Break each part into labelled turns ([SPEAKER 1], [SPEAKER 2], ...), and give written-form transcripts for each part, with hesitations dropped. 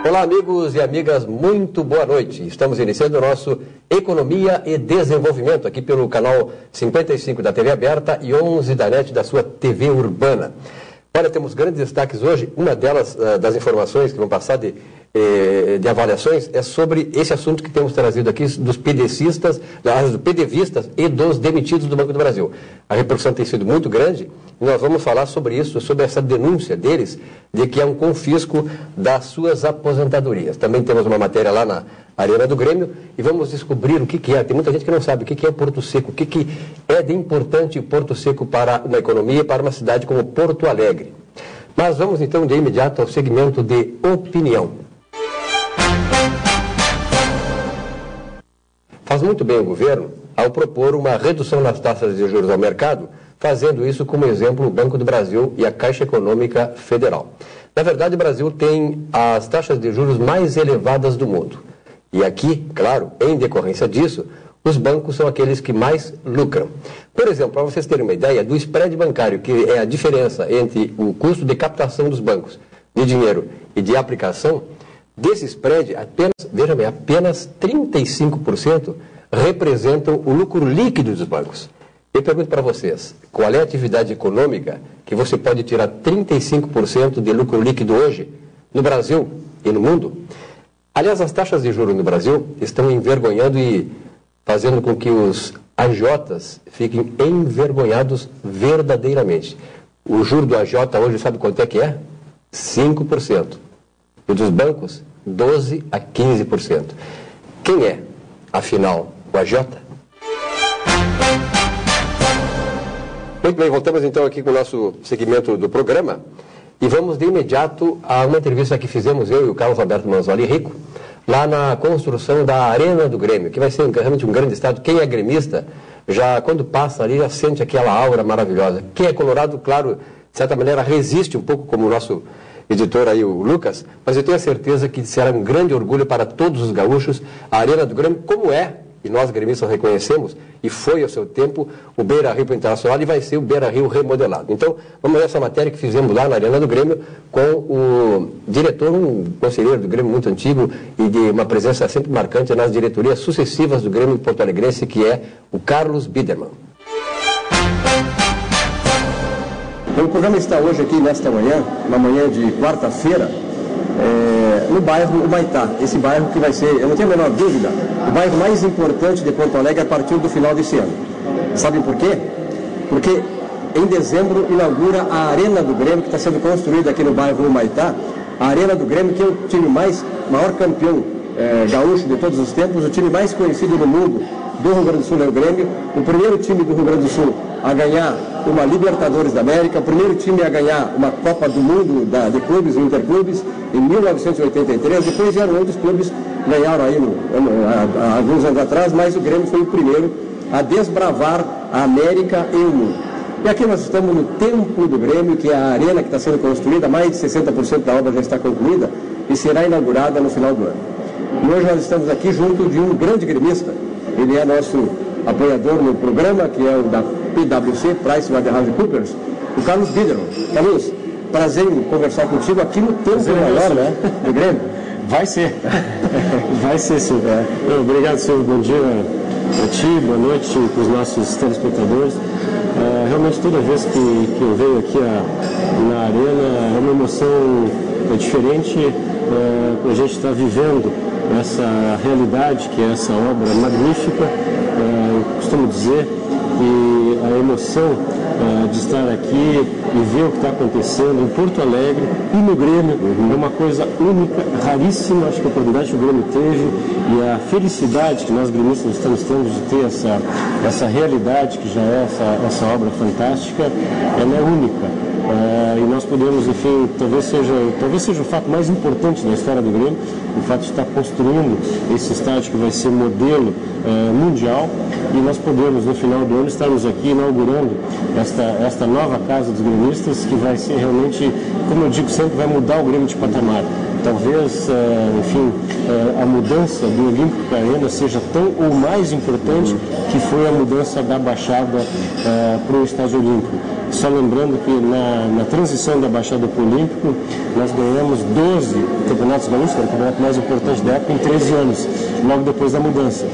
[SPEAKER 1] Olá, amigos e amigas, muito boa noite. Estamos iniciando o nosso Economia e Desenvolvimento aqui pelo canal 55 da TV Aberta e 11 da NET da sua TV Urbana. Olha, temos grandes destaques hoje. Uma delas, das informações que vão passar de avaliações, é sobre esse assunto que temos trazido aqui dos PDVistas e dos demitidos do Banco do Brasil. A repercussão tem sido muito grande e nós vamos falar sobre isso, sobre essa denúncia deles de que é um confisco das suas aposentadorias. Também temos uma matéria lá na Arena do Grêmio e vamos descobrir o que é. Tem muita gente que não sabe o que é o Porto Seco, o que é de importante o Porto Seco para uma economia, para uma cidade como Porto Alegre. Mas vamos então de imediato ao segmento de opinião. Faz muito bem o governo ao propor uma redução nas taxas de juros ao mercado, fazendo isso como exemplo o Banco do Brasil e a Caixa Econômica Federal. Na verdade, o Brasil tem as taxas de juros mais elevadas do mundo. E aqui, claro, em decorrência disso, os bancos são aqueles que mais lucram. Por exemplo, para vocês terem uma ideia do spread bancário, que é a diferença entre o custo de captação dos bancos de dinheiro e de aplicação, desse spread, veja bem, apenas 35% representam o lucro líquido dos bancos. Eu pergunto para vocês, qual é a atividade econômica que você pode tirar 35% de lucro líquido hoje, no Brasil e no mundo? Aliás, as taxas de juros no Brasil estão envergonhando e fazendo com que os agiotas fiquem envergonhados verdadeiramente. O juro do agiota hoje, sabe quanto é que é? 5%. E dos bancos, 12% a 15%. Quem é, afinal, o agiota? Muito bem, voltamos então aqui com o nosso segmento do programa e vamos de imediato a uma entrevista que fizemos eu e o Carlos Alberto Manzoli Rico, lá na construção da Arena do Grêmio, que vai ser realmente um grande estádio. Quem é gremista, já quando passa ali, já sente aquela aura maravilhosa. Quem é colorado, claro, de certa maneira resiste um pouco, como o nosso editor aí, o Lucas, mas eu tenho a certeza que será um grande orgulho para todos os gaúchos a Arena do Grêmio, como é, e nós gremistas reconhecemos, e foi ao seu tempo o Beira-Rio Internacional e vai ser o Beira-Rio remodelado. Então, vamos ver essa matéria que fizemos lá na Arena do Grêmio com o diretor, um conselheiro do Grêmio muito antigo e de uma presença sempre marcante nas diretorias sucessivas do Grêmio porto-alegrense, que é o Carlos Biderman. O programa está hoje aqui, nesta manhã, uma manhã de quarta-feira, no bairro Humaitá. Esse bairro que vai ser, eu não tenho a menor dúvida, o bairro mais importante de Porto Alegre a partir do final desse ano. Sabem por quê? Porque em dezembro inaugura a Arena do Grêmio, que está sendo construída aqui no bairro Humaitá. A Arena do Grêmio, que é o time maior campeão gaúcho de todos os tempos, o time mais conhecido no mundo do Rio Grande do Sul é o Grêmio, o primeiro time do Rio Grande do Sul a ganhar uma Libertadores da América, o primeiro time a ganhar uma Copa do Mundo de clubes, o Interclubes, em 1983, depois vieram outros clubes, ganharam aí há alguns anos atrás, mas o Grêmio foi o primeiro a desbravar a América e o mundo. E aqui nós estamos no Templo do Grêmio, que é a arena que está sendo construída, mais de 60% da obra já está concluída e será inaugurada no final do ano. E hoje nós estamos aqui junto de um grande gremista, ele é nosso apoiador no programa, que é o da PwC, PricewaterhouseCoopers, o Carlos Biderman. Carlos, prazer em conversar contigo aqui no Templo maior, né, do Grêmio.
[SPEAKER 2] Vai ser. Vai ser, sim. Obrigado, senhor. Bom dia a ti, boa noite para os nossos telespectadores. Realmente, toda vez que eu venho aqui na Arena, é uma emoção diferente. A gente está vivendo essa realidade, que é essa obra magnífica, eu costumo dizer, e a emoção de estar aqui e ver o que está acontecendo em Porto Alegre e no Grêmio é uma coisa única, raríssima. Acho que a oportunidade que o Grêmio teve e a felicidade que nós gremistas estamos tendo de ter essa realidade que já é essa obra fantástica, ela é única. E nós podemos, enfim, talvez seja o fato mais importante da história do Grêmio, o fato de estar construindo esse estádio que vai ser modelo mundial, e nós podemos, no final do ano, estarmos aqui inaugurando esta nova casa dos gremistas, que vai ser realmente, como eu digo sempre, vai mudar o Grêmio de patamar. Talvez, enfim, a mudança do Olímpico para a Arena seja tão ou mais importante que foi a mudança da Baixada para o Estádio Olímpico. Só lembrando que na transição da Baixada para o Olímpico, nós ganhamos 12 campeonatos gaúchos, que era o campeonato mais importante da época, em 13 anos, logo depois da mudança.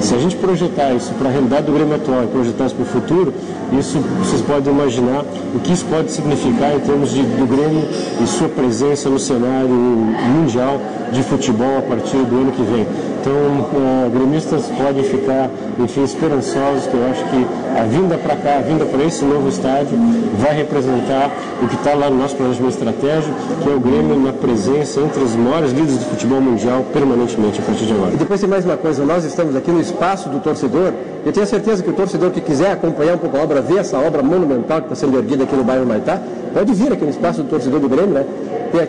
[SPEAKER 2] Se a gente projetar isso para a realidade do Grêmio atual e projetar isso para o futuro, isso vocês podem imaginar o que isso pode significar em termos do Grêmio e sua presença no cenário mundial de futebol a partir do ano que vem. Então, gremistas podem ficar, enfim, esperançosos, que eu acho que a vinda para cá, a vinda para esse novo estádio, vai representar o que está lá no nosso planejamento estratégico, que é o Grêmio na presença entre os maiores líderes do futebol mundial permanentemente a partir de agora.
[SPEAKER 1] E depois tem mais uma coisa, nós estamos aqui no espaço do torcedor. Eu tenho certeza que o torcedor que quiser acompanhar um pouco a obra, ver essa obra monumental que está sendo erguida aqui no bairro Humaitá, pode vir aqui no espaço do torcedor do Grêmio, né?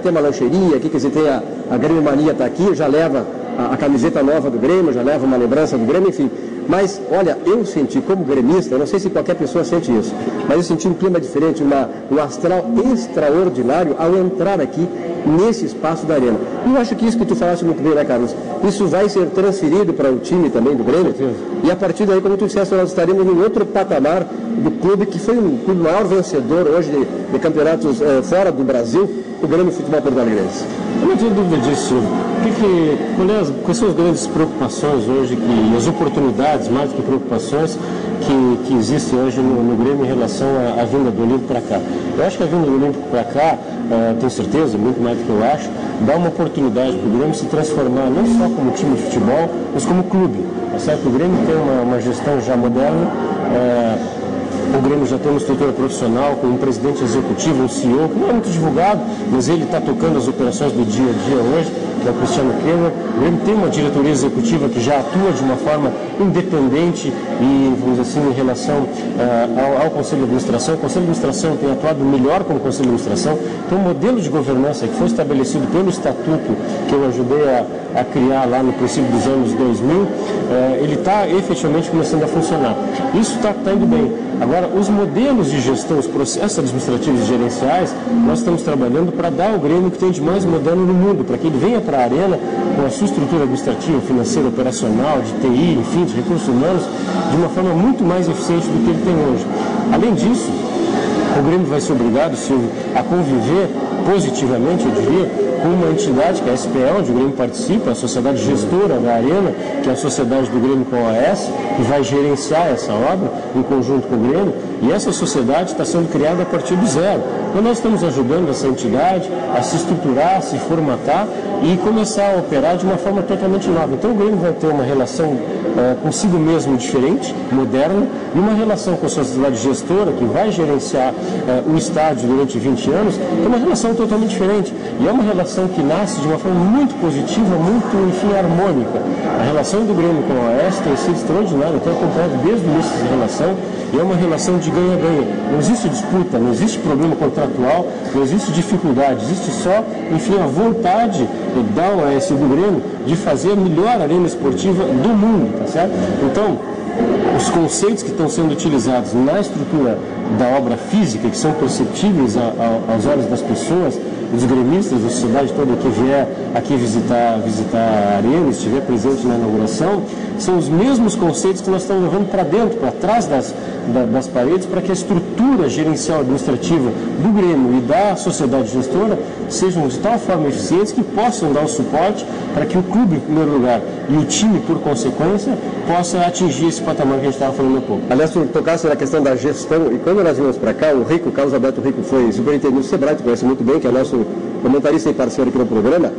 [SPEAKER 1] Tem uma lancheria aqui, quer dizer, tem a Grêmio Mania está aqui, já leva a camiseta nova do Grêmio, já leva uma lembrança do Grêmio, enfim. Mas, olha, eu senti como gremista, eu não sei se qualquer pessoa sente isso, mas eu senti um clima diferente, um astral extraordinário ao entrar aqui nesse espaço da Arena. E eu acho que isso que tu falaste muito bem, né, Carlos? Isso vai ser transferido para o time também do Grêmio. E a partir daí, como tu disseste, nós estaremos em outro patamar do clube, que foi o maior vencedor hoje de campeonatos fora do Brasil, o Grêmio Futebol Porto Alegrense.
[SPEAKER 2] Eu não tenho dúvida disso. Quais são as grandes preocupações hoje, as oportunidades, mais do que preocupações, que existem hoje no Grêmio em relação à vinda do Olímpico para cá? Eu acho que a vinda do Olímpico para cá, tenho certeza, muito mais do que eu acho, dá uma oportunidade para o Grêmio se transformar não só como time de futebol, mas como clube. É certo que o Grêmio tem uma gestão já moderna, o Grêmio já tem uma estrutura profissional, com um presidente executivo, um CEO, que não é muito divulgado, mas ele está tocando as operações do dia a dia hoje, que é o Cristiano Kremer. O Grêmio tem uma diretoria executiva que já atua de uma forma independente e, vamos dizer assim, em relação ao Conselho de Administração. O Conselho de Administração tem atuado melhor como Conselho de Administração. Então, o modelo de governança que foi estabelecido pelo Estatuto, que eu ajudei a criar lá no princípio dos anos 2000, ele está efetivamente começando a funcionar. Isso está indo bem. Agora, os modelos de gestão, os processos administrativos e gerenciais, nós estamos trabalhando para dar ao Grêmio que tem de mais moderno no mundo, para que ele venha para a Arena com a sua estrutura administrativa, financeira, operacional, de TI, enfim, de recursos humanos, de uma forma muito mais eficiente do que ele tem hoje. Além disso, o Grêmio vai ser obrigado, Silvio, a conviver positivamente, eu diria, com uma entidade, que é a SPL, onde o Grêmio participa, a sociedade gestora da Arena, que é a sociedade do Grêmio com a OAS, que vai gerenciar essa obra em conjunto com o Grêmio, e essa sociedade está sendo criada a partir do zero. Então nós estamos ajudando essa entidade a se estruturar, a se formatar e começar a operar de uma forma totalmente nova. Então o Grêmio vai ter uma relação consigo mesmo diferente, moderna, e uma relação com a sociedade gestora, que vai gerenciar o estádio durante 20 anos, é uma relação totalmente diferente. E é uma relação que nasce de uma forma muito positiva, muito, enfim, harmônica. A relação do Grêmio com a OAS tem sido extraordinária, eu tenho acompanhado desde o início dessa relação, e é uma relação de ganha-ganha. Não existe disputa, não existe problema contratual, não existe dificuldade, existe só, enfim, a vontade da OAS e do Grêmio de fazer a melhor arena esportiva do mundo, tá certo? Então, os conceitos que estão sendo utilizados na estrutura da obra física, que são perceptíveis aos olhos das pessoas, dos gremistas, da sociedade toda que vier aqui visitar a arena, estiver presente na inauguração, são os mesmos conceitos que nós estamos levando para dentro, para trás das paredes, para que a estrutura gerencial administrativa do Grêmio e da sociedade gestora sejam de tal forma eficientes que possam dar o suporte para que o clube, em primeiro lugar, e o time, por consequência, possa atingir esse patamar que a gente estava falando há pouco.
[SPEAKER 1] Aliás, tu tocaste na questão da gestão, e quando nós vimos para cá, o Carlos Alberto Rico foi superintendente do Sebrae, tu conhece muito bem, que é nosso comentarista e parceiro aqui no programa.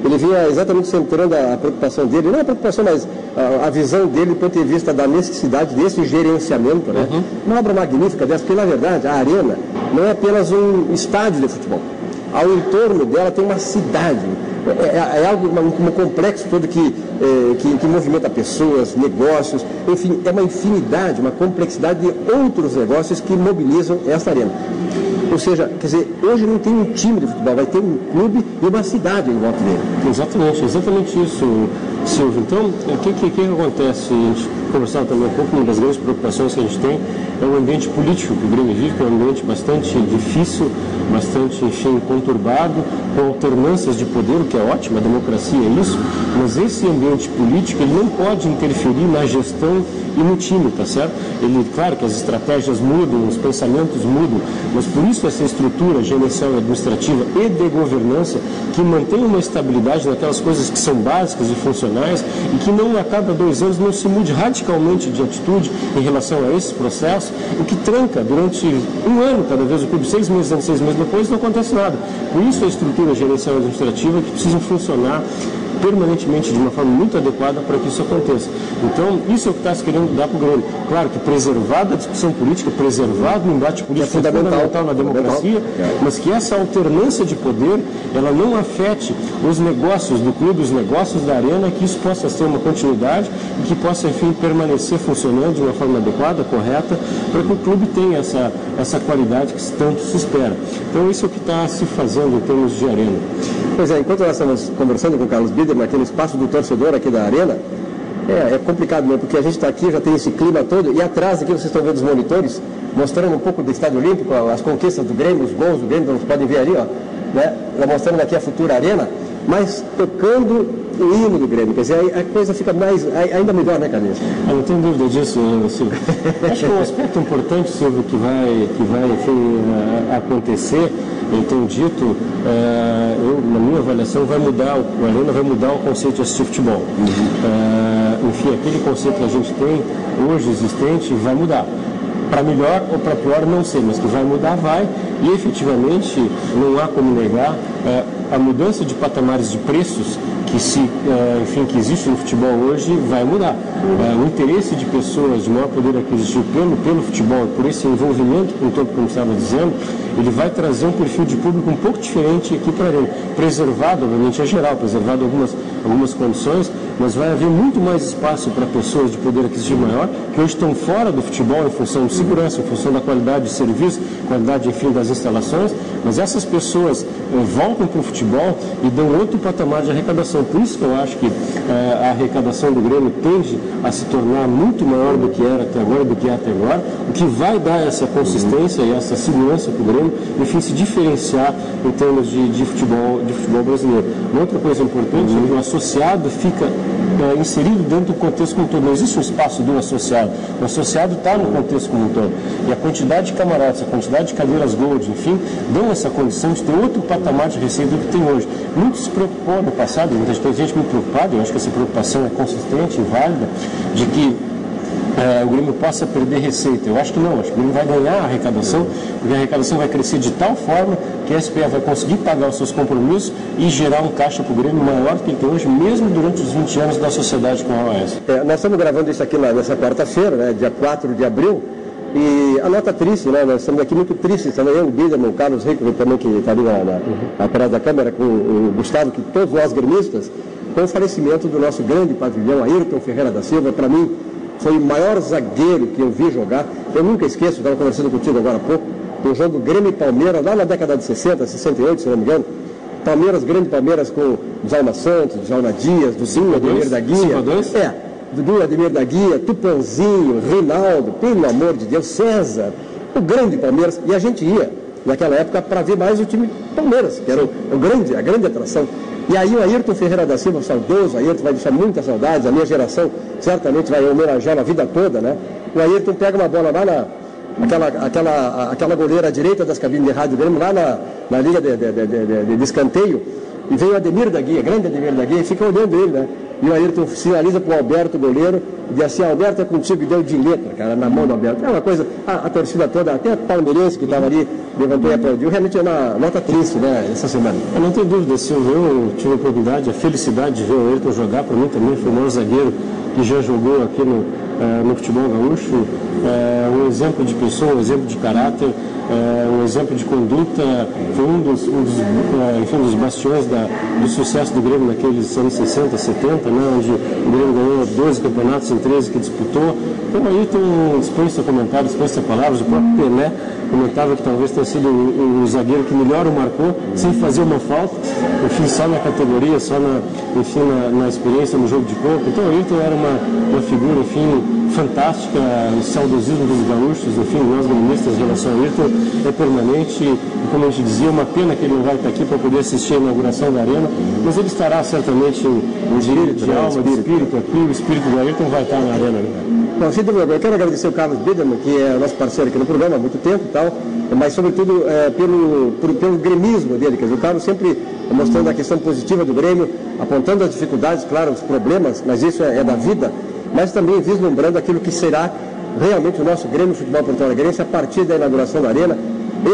[SPEAKER 1] Ele vinha exatamente centrando a preocupação dele, não a preocupação, mas a visão dele do ponto de vista da necessidade desse gerenciamento, né? Uma obra magnífica dessa, porque na verdade a Arena não é apenas um estádio de futebol. Ao entorno dela tem uma cidade, é algo, um complexo todo que movimenta pessoas, negócios, enfim, é uma infinidade, uma complexidade de outros negócios que mobilizam essa arena. Ou seja, quer dizer, hoje não tem um time de futebol, vai ter um clube e uma cidade em volta dele.
[SPEAKER 2] Exatamente isso. Silvio, então, o que acontece? A gente conversava também um pouco, uma das grandes preocupações que a gente tem é o ambiente político que o Grêmio vive, que é um ambiente bastante difícil, bastante, enfim, conturbado, com alternâncias de poder, o que é ótimo, a democracia é isso, mas esse ambiente político, ele não pode interferir na gestão e no time, tá certo? Ele, claro que as estratégias mudam, os pensamentos mudam, mas por isso essa estrutura gerencial e administrativa e de governança que mantém uma estabilidade naquelas coisas que são básicas e funcionais e que não a cada 2 anos não se mude radicalmente de atitude em relação a esses processos, o que tranca durante 1 ano cada vez o clube, 6 meses antes, 6 meses depois, não acontece nada. Por isso a estrutura gerencial e administrativa que precisam funcionar permanentemente de uma forma muito adequada para que isso aconteça. Então, isso é o que está se querendo dar para o Grêmio. Claro que preservado a discussão política, preservado o embate político é fundamental na democracia, mas que essa alternância de poder, ela não afete os negócios do clube, os negócios da arena, que isso possa ser uma continuidade e que possa, enfim, permanecer funcionando de uma forma adequada, correta, para que o clube tenha essa qualidade que tanto se espera. Então, isso é o que está se fazendo em termos de arena.
[SPEAKER 1] Pois é, enquanto nós estamos conversando com o Carlos Biederman aqui no espaço do torcedor aqui da arena, é complicado mesmo, porque a gente está aqui, já tem esse clima todo, e atrás aqui vocês estão vendo os monitores, mostrando um pouco do Estádio Olímpico, as conquistas do Grêmio, os gols do Grêmio, então vocês podem ver ali, ó, né, mostrando aqui a futura arena, mas tocando o hino do Grêmio, quer dizer, a coisa fica ainda melhor, né, Carlinhos?
[SPEAKER 2] Eu não tenho dúvida disso, Silvio. Acho que um aspecto importante, Silvio, que vai enfim, acontecer, eu tenho dito, na minha avaliação, a arena vai mudar o conceito de assistir futebol. Enfim, aquele conceito que a gente tem hoje existente vai mudar. Para melhor ou para pior, não sei, mas que vai mudar, vai. E efetivamente, não há como negar a mudança de patamares de preços que existe no futebol hoje vai mudar. O interesse de pessoas de maior poder aquisitivo pelo futebol, por esse envolvimento com todo, como estava dizendo, ele vai trazer um perfil de público um pouco diferente aqui para a arena. Preservado, obviamente, é geral, preservado algumas condições, mas vai haver muito mais espaço para pessoas de poder aquisitivo maior, que hoje estão fora do futebol em função de segurança, em função da qualidade de serviço, qualidade, enfim, das instalações, mas essas pessoas voltam para o futebol e dão outro patamar de arrecadação. Por isso que eu acho que a arrecadação do Grêmio tende a se tornar muito maior do que era até agora, o que vai dar essa consistência e essa segurança para o Grêmio, enfim, se diferenciar em termos de futebol brasileiro. Uma outra coisa importante é que o associado fica inserido dentro do contexto como um todo. Não existe um espaço do associado. O associado está no contexto como um todo. E a quantidade de camarotes, a quantidade de cadeiras gold, enfim, dão essa condição de ter outro patamar de receita do que tem hoje. Muito se preocupou no passado, muita gente muito preocupada, eu acho que essa preocupação é consistente e válida, de que o Grêmio possa perder receita. Eu acho que não, acho que o Grêmio vai ganhar a arrecadação, porque a arrecadação vai crescer de tal forma que a SPA vai conseguir pagar os seus compromissos e gerar um caixa para o Grêmio maior do que ele tem hoje, mesmo durante os 20 anos da sociedade com a OAS.
[SPEAKER 1] Nós estamos gravando isso aqui nessa quarta-feira, né, dia 4 de abril, e a nota triste, né, nós estamos aqui muito tristes, também eu, o Biederman, o Carlos Rico, também que está ali atrás da câmera, com o Gustavo, que todos nós gremistas, com o falecimento do nosso grande pavilhão, Ayrton Ferreira da Silva. Para mim, foi o maior zagueiro que eu vi jogar. Eu nunca esqueço, estava conversando contigo agora há pouco, do jogo Grêmio e Palmeiras, lá na década de 60, 68, se não me engano. Grande Palmeiras com Djalma Santos, Djalma Dias, Dudinho, Ademir da Guia. Dudinho, Ademir da Guia, Tupanzinho, Reinaldo, pelo amor de Deus, César, o grande Palmeiras. E a gente ia, naquela época, para ver mais o time Palmeiras, que era a grande atração. E aí o Ayrton Ferreira da Silva, saudoso, o Ayrton vai deixar muitas saudades, a minha geração certamente vai homenageá-lo a vida toda, né? O Ayrton pega uma bola lá aquela goleira à direita das cabines de rádio Grêmio, lá na linha de escanteio, e vem o Ademir da Guia, grande Ademir da Guia, e fica olhando ele, né? E o Ayrton sinaliza para o Alberto, o goleiro, e diz assim: Alberto é contigo, e deu de letra, cara, na mão do Alberto. É uma coisa, a torcida toda, até a palmeirense que estava ali, levantou e aplaudiu. Realmente é uma nota triste, né, essa semana.
[SPEAKER 2] Eu não tenho dúvida, Silvio, eu tive a oportunidade, a felicidade de ver o Ayrton jogar. Para mim também foi o maior zagueiro que já jogou aqui no futebol gaúcho, um exemplo de pessoa, um exemplo de caráter, um exemplo de conduta. Foi um dos bastiões do sucesso do Grêmio naqueles anos 60, 70, né, onde o Grêmio ganhou 12 campeonatos em 13 que disputou. Então aí tem dispensa comentários, dispensa palavras. O próprio Pelé comentava que talvez tenha sido o zagueiro que melhor o marcou, sem fazer uma falta, enfim, só na categoria, só na experiência no jogo de corpo. Então o Ayrton era uma figura, enfim, fantástica. O saudosismo dos gaúchos, enfim, nós gremistas em relação ao Ayrton é permanente, e como a gente dizia, uma pena que ele não vai estar aqui para poder assistir a inauguração da arena, mas ele estará certamente em espírito, de alma, de espírito aqui. O espírito do Ayrton vai estar na arena, né?
[SPEAKER 1] Bom, sem dúvida, eu quero agradecer o Carlos Biderman, que é nosso parceiro aqui no programa há muito tempo e tal, mas sobretudo pelo gremismo dele. Quer dizer, o Carlos sempre mostrando a questão positiva do Grêmio, apontando as dificuldades, claro, os problemas, mas isso é da vida, mas também vislumbrando aquilo que será realmente o nosso Grêmio Futebol Porto Alegrense a partir da inauguração da arena.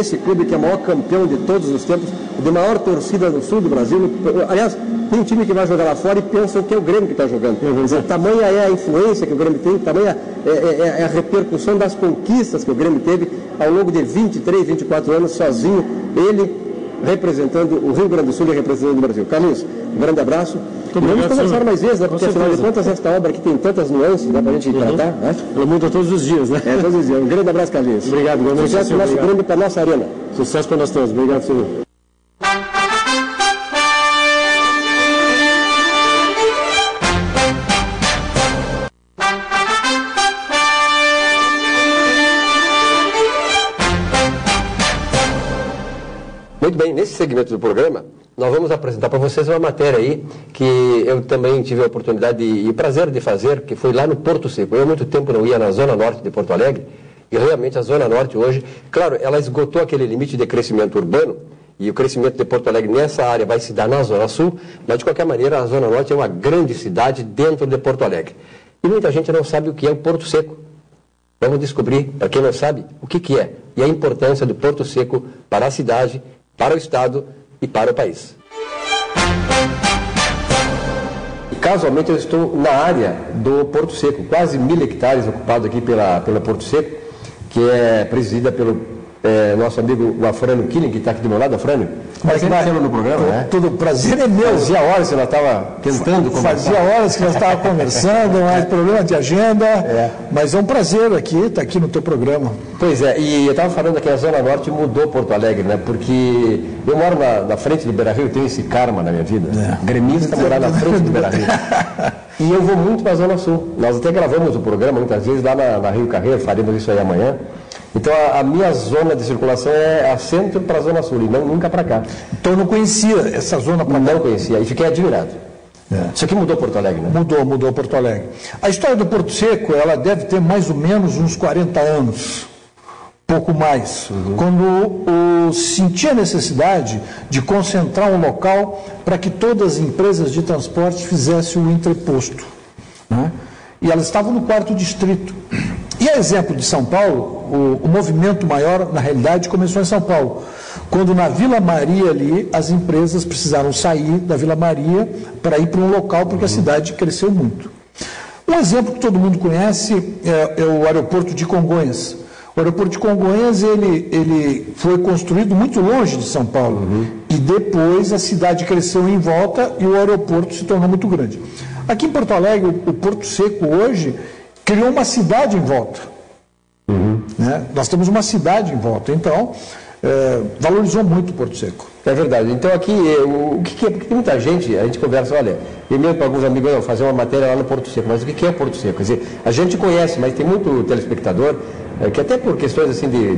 [SPEAKER 1] Esse clube que é o maior campeão de todos os tempos, de maior torcida no sul do Brasil. Aliás, tem um time que vai jogar lá fora e pensa que é o Grêmio que está jogando. Quer dizer, tamanha é a influência que o Grêmio tem, tamanha é a repercussão das conquistas que o Grêmio teve ao longo de 23, 24 anos sozinho, ele representando o Rio Grande do Sul e representando o Brasil. Carlinhos, um grande abraço. Vamos conversar mais vezes, né? Porque afinal de contas essa obra aqui tem tantas nuances, dá para a gente tratar, né?
[SPEAKER 2] Ela muda todos os dias, né?
[SPEAKER 1] Todos os dias. Um grande abraço, Carlinhos.
[SPEAKER 2] Obrigado.
[SPEAKER 1] Sucesso para o nosso Grêmio e para a nossa arena.
[SPEAKER 2] Sucesso para nós todos. Obrigado, senhor.
[SPEAKER 1] Muito bem, nesse segmento do programa, nós vamos apresentar para vocês uma matéria aí que eu também tive a oportunidade e o prazer de fazer, que foi lá no Porto Seco. Eu há muito tempo não ia na Zona Norte de Porto Alegre, e realmente a Zona Norte hoje, claro, ela esgotou aquele limite de crescimento urbano, e o crescimento de Porto Alegre nessa área vai se dar na Zona Sul, mas de qualquer maneira a Zona Norte é uma grande cidade dentro de Porto Alegre. E muita gente não sabe o que é o Porto Seco. Vamos descobrir, para quem não sabe, o que é, e a importância do Porto Seco para a cidade, para o Estado e para o país. E, casualmente eu estou na área do Porto Seco, quase 1.000 hectares ocupado aqui pela Porto Seco, que é presidida pelo nosso amigo o Afrânio Killing, que está aqui do meu lado. Afrânio,
[SPEAKER 3] mas vai no programa, né? Todo prazer é meu.
[SPEAKER 1] Fazia horas que ela estava tentando conversar.
[SPEAKER 3] Fazia horas que nós estávamos conversando, mas problema de agenda. Mas é um prazer estar aqui no teu programa.
[SPEAKER 1] Pois é, e eu estava falando que a Zona Norte mudou Porto Alegre, né? Porque eu moro na frente do Beira-Rio, tenho esse karma na minha vida. Gremista morar na frente do Beira-Rio. E eu vou muito para a Zona Sul. Nós até gravamos o programa muitas vezes lá na Rio Carreiro, faremos isso aí amanhã. Então a minha zona de circulação é a centro para a Zona Sul e nunca para cá.
[SPEAKER 3] Então eu não conhecia essa zona para cá?
[SPEAKER 1] Não conhecia e fiquei admirado. Isso aqui mudou Porto Alegre, né?
[SPEAKER 3] Mudou Porto Alegre. A história do Porto Seco, ela deve ter mais ou menos uns 40 anos, pouco mais, quando senti a necessidade de concentrar um local para que todas as empresas de transporte fizessem o entreposto, né? E elas estavam no 4º distrito. E a exemplo de São Paulo, o movimento maior, na realidade, começou em São Paulo, quando na Vila Maria ali, as empresas precisaram sair da Vila Maria para ir para um local, porque a cidade cresceu muito. Um exemplo que todo mundo conhece é o aeroporto de Congonhas. O aeroporto de Congonhas, ele foi construído muito longe de São Paulo, e depois a cidade cresceu em volta e o aeroporto se tornou muito grande. Aqui em Porto Alegre, o Porto Seco hoje criou uma cidade em volta. Né? Nós temos uma cidade em volta, então valorizou muito o Porto Seco.
[SPEAKER 1] É verdade. Então aqui, o que é? Porque tem muita gente, a gente conversa, olha, eu mesmo para alguns amigos, eu fazer uma matéria lá no Porto Seco, mas o que é o Porto Seco? Quer dizer, a gente conhece, mas tem muito telespectador que até por questões assim de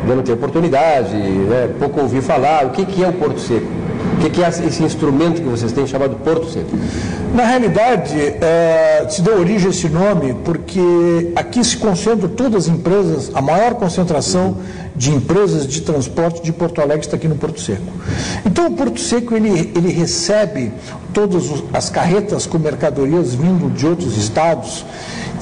[SPEAKER 1] não ter oportunidade, né, pouco ouvir falar, o que é o Porto Seco? O que é esse instrumento que vocês têm chamado Porto Seco?
[SPEAKER 3] Na realidade, se deu origem a esse nome porque aqui se concentram todas as empresas, a maior concentração de empresas de transporte de Porto Alegre está aqui no Porto Seco. Então o Porto Seco ele recebe todas as carretas com mercadorias vindo de outros estados,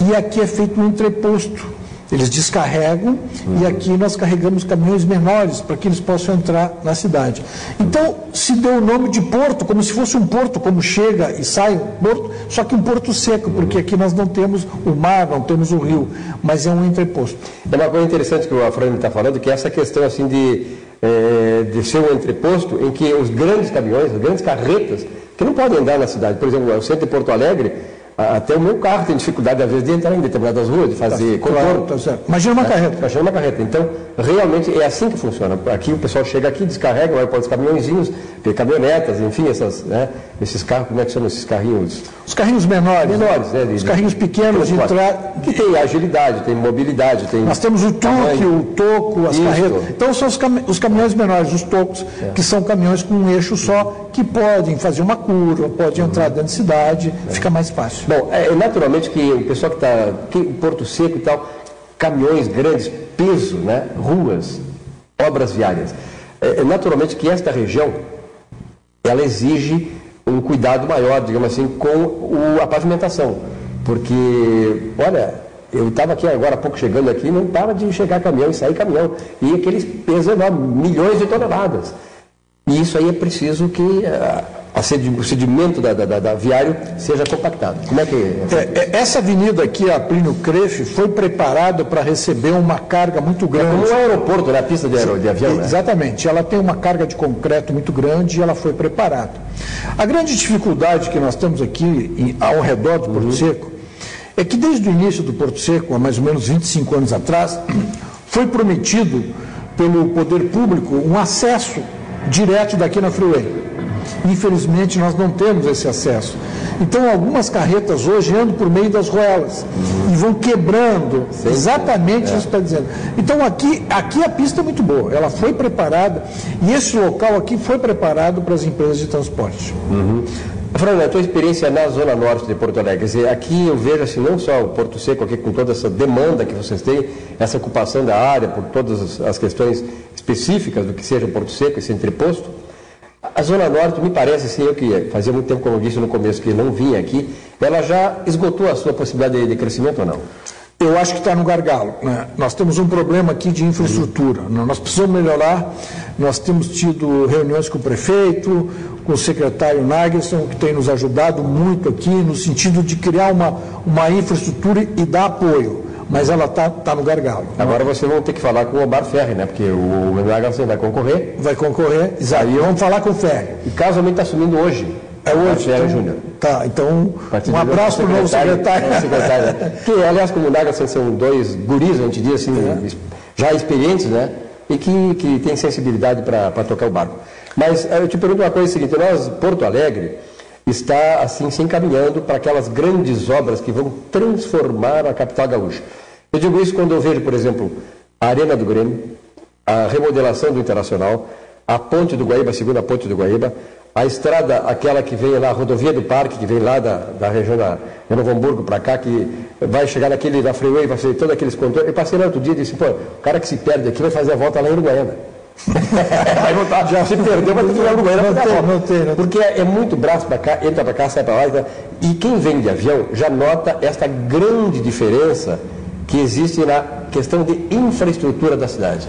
[SPEAKER 3] e aqui é feito um entreposto. Eles descarregam e aqui nós carregamos caminhões menores para que eles possam entrar na cidade. Então, se deu o nome de porto, como se fosse um porto, como chega e sai um porto, só que um porto seco, porque aqui nós não temos o mar, não temos o rio, mas é um entreposto.
[SPEAKER 1] É uma coisa interessante que o Afrânio está falando, que é essa questão assim de ser um entreposto em que os grandes caminhões, as grandes carretas, que não podem andar na cidade, por exemplo, o centro de Porto Alegre, até o meu carro tem dificuldade, às vezes, de entrar em determinadas ruas, de fazer contorno.
[SPEAKER 3] Tá certo. Imagina uma carreta.
[SPEAKER 1] Imagina uma carreta. Então, realmente é assim que funciona. Aqui o pessoal chega aqui, descarrega, vai para os caminhõezinhos, caminhonetas, enfim, esses carros, como é que chamam esses carrinhos?
[SPEAKER 3] Os carrinhos menores.
[SPEAKER 1] Menores, né?
[SPEAKER 3] Os carrinhos pequenos de entrar.
[SPEAKER 1] Que tem agilidade, tem mobilidade, tem.
[SPEAKER 3] Nós temos o toque, o toco, as carretas. Então são os caminhões menores, os tocos, que são caminhões com um eixo só, que podem fazer uma curva, podem entrar dentro da cidade, fica mais fácil.
[SPEAKER 1] Bom, naturalmente que o pessoal que está aqui em Porto Seco e tal, caminhões grandes, peso, né? Ruas, obras viárias. Naturalmente que esta região, ela exige um cuidado maior, digamos assim, com a pavimentação. Porque, olha, eu estava aqui agora há pouco chegando aqui, não para de chegar caminhão e sair caminhão. E aqueles pesos enormes, milhões de toneladas. E isso aí é preciso que o sedimento da viário seja compactado. Como é que
[SPEAKER 3] essa avenida aqui, a Plínio Crefe, foi preparada para receber uma carga muito grande.
[SPEAKER 1] É como um aeroporto, né? A pista de avião, né?
[SPEAKER 3] Exatamente. Ela tem uma carga de concreto muito grande e ela foi preparada. A grande dificuldade que nós temos aqui ao redor do Porto Seco é que desde o início do Porto Seco, há mais ou menos 25 anos atrás, foi prometido pelo poder público um acesso direto daqui na Freeway. Infelizmente, nós não temos esse acesso. Então, algumas carretas hoje andam por meio das ruelas e vão quebrando exatamente isso que está dizendo. Então, aqui a pista é muito boa, ela foi preparada e esse local aqui foi preparado para as empresas de transporte.
[SPEAKER 1] Fernando, a tua experiência na Zona Norte de Porto Alegre, quer dizer, aqui eu vejo assim, não só o Porto Seco aqui com toda essa demanda que vocês têm, essa ocupação da área por todas as questões específicas do que seja o Porto Seco, esse entreposto. A Zona Norte, me parece, assim, eu que fazia muito tempo, como eu disse no começo, que não vinha aqui, ela já esgotou a sua possibilidade de crescimento ou não?
[SPEAKER 3] Eu acho que está no gargalo, né? Nós temos um problema aqui de infraestrutura, nós precisamos melhorar. Nós temos tido reuniões com o prefeito, com o secretário Nagelson, que tem nos ajudado muito aqui, no sentido de criar uma infraestrutura e dar apoio, mas ela está no gargalo.
[SPEAKER 1] Agora vocês vão ter que falar com o Omar Ferri, né? Porque o Nagelson vai concorrer.
[SPEAKER 3] Vai concorrer, exato. E vamos falar com o Ferri.
[SPEAKER 1] E casualmente está assumindo hoje.
[SPEAKER 3] É hoje,
[SPEAKER 1] então, Júnior.
[SPEAKER 3] Tá, então um abraço para o novo secretário.
[SPEAKER 1] Que, aliás, como o Nagelson são dois guris, a gente diz assim, já experientes, né? E que tem sensibilidade para tocar o barco. Mas eu te pergunto uma coisa seguinte, nós, Porto Alegre, está assim se encaminhando para aquelas grandes obras que vão transformar a capital gaúcha. Eu digo isso quando eu vejo, por exemplo, a Arena do Grêmio, a remodelação do Internacional, a Ponte do Guaíba, a segunda Ponte do Guaíba, a estrada, aquela que vem lá, a rodovia do Parque, que vem lá da região de Novo Hamburgo para cá, que vai chegar na Freeway, vai fazer todos aqueles contornos. Eu passei lá outro dia e disse, pô, o cara que se perde aqui vai fazer a volta lá em Uruguaiana. Vai voltar, já se perdeu, vai ter que ir lá em Uruguaiana para fazer a volta. Porque é muito braço para cá, entra para cá, sai para lá. E quem vem de avião já nota esta grande diferença que existe na questão de infraestrutura da cidade.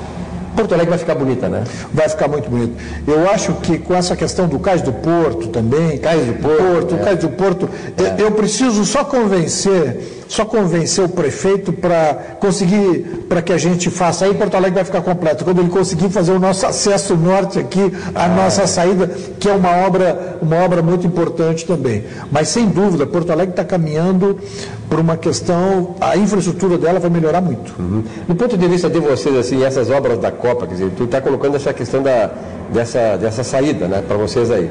[SPEAKER 1] Porto Alegre vai ficar bonita, né?
[SPEAKER 3] Vai ficar muito bonito. Eu acho que com essa questão do Cais do Porto também, Cais do Porto, eu preciso só convencer o prefeito para que a gente faça. Aí Porto Alegre vai ficar completo. Quando ele conseguir fazer o nosso acesso norte aqui, a nossa saída, que é uma obra muito importante também. Mas sem dúvida, Porto Alegre está caminhando por uma questão, a infraestrutura dela vai melhorar muito.
[SPEAKER 1] Do ponto de vista de vocês, assim, essas obras da Copa, quer dizer, tu está colocando essa questão dessa saída, né, para vocês aí.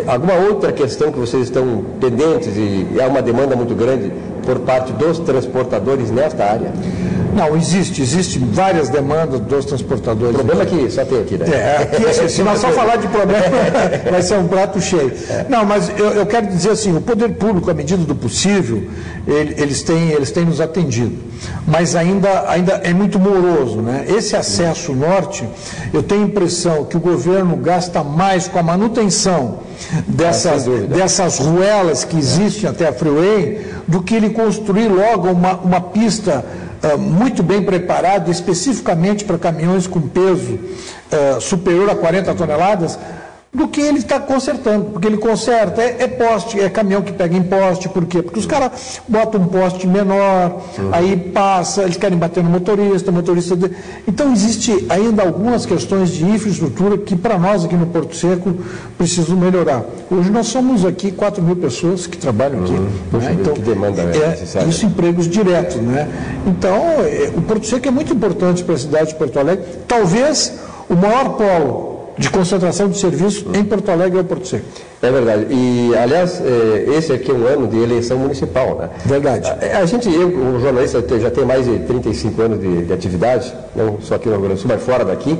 [SPEAKER 1] Alguma outra questão que vocês estão pendentes e há uma demanda muito grande por parte dos transportadores nesta área?
[SPEAKER 3] Não, existe várias demandas dos transportadores.
[SPEAKER 1] O problema é que só tem aqui, né?
[SPEAKER 3] Aqui, se nós só falar de problema, vai ser um prato cheio. Não, mas eu quero dizer assim, o poder público, à medida do possível, eles têm nos atendido. Mas ainda é muito moroso, né? Esse acesso norte, eu tenho a impressão que o governo gasta mais com a manutenção dessas ruelas que existem até a Freeway do que ele construir logo uma pista muito bem preparado especificamente para caminhões com peso superior a 40 toneladas, do que ele está consertando, porque ele conserta, é poste, é caminhão que pega em poste, por quê? Porque os caras botam um poste menor, aí passa, eles querem bater no motorista, Então, existe ainda algumas questões de infraestrutura que, para nós aqui no Porto Seco, precisam melhorar. Hoje nós somos aqui 4 mil pessoas que trabalham aqui. Né? Então,
[SPEAKER 1] que demanda necessária.
[SPEAKER 3] Isso empregos diretos. Né? Então, o Porto Seco é muito importante para a cidade de Porto Alegre, talvez o maior polo de concentração de serviços em Porto Alegre é o Porto Seco.
[SPEAKER 1] É verdade. E, aliás, esse aqui é um ano de eleição municipal, né?
[SPEAKER 3] Verdade.
[SPEAKER 1] Eu, como jornalista, já tenho mais de 35 anos de atividade, não só aqui no Rio Grande do Sul, mas fora daqui,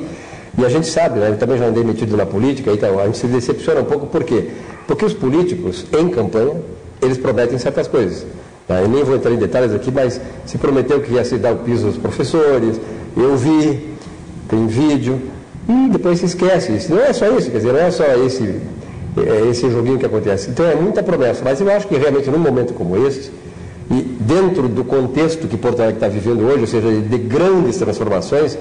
[SPEAKER 1] e a gente sabe, né? Eu também já andei metido na política, então a gente se decepciona um pouco, por quê? Porque os políticos, em campanha, eles prometem certas coisas. Tá? Eu nem vou entrar em detalhes aqui, mas se prometeu que ia se dar o piso aos professores, eu vi, tem vídeo, e depois se esquece. Não é só isso, quer dizer, não é só esse joguinho que acontece. Então é muita promessa, mas eu acho que realmente num momento como esse, e dentro do contexto que Porto Alegre está vivendo hoje, ou seja, de grandes transformações,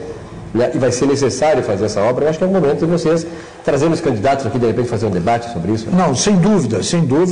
[SPEAKER 1] né, e vai ser necessário fazer essa obra, eu acho que é o momento de vocês trazerem os candidatos aqui, de repente fazer um debate sobre isso.
[SPEAKER 3] Não, sem dúvida,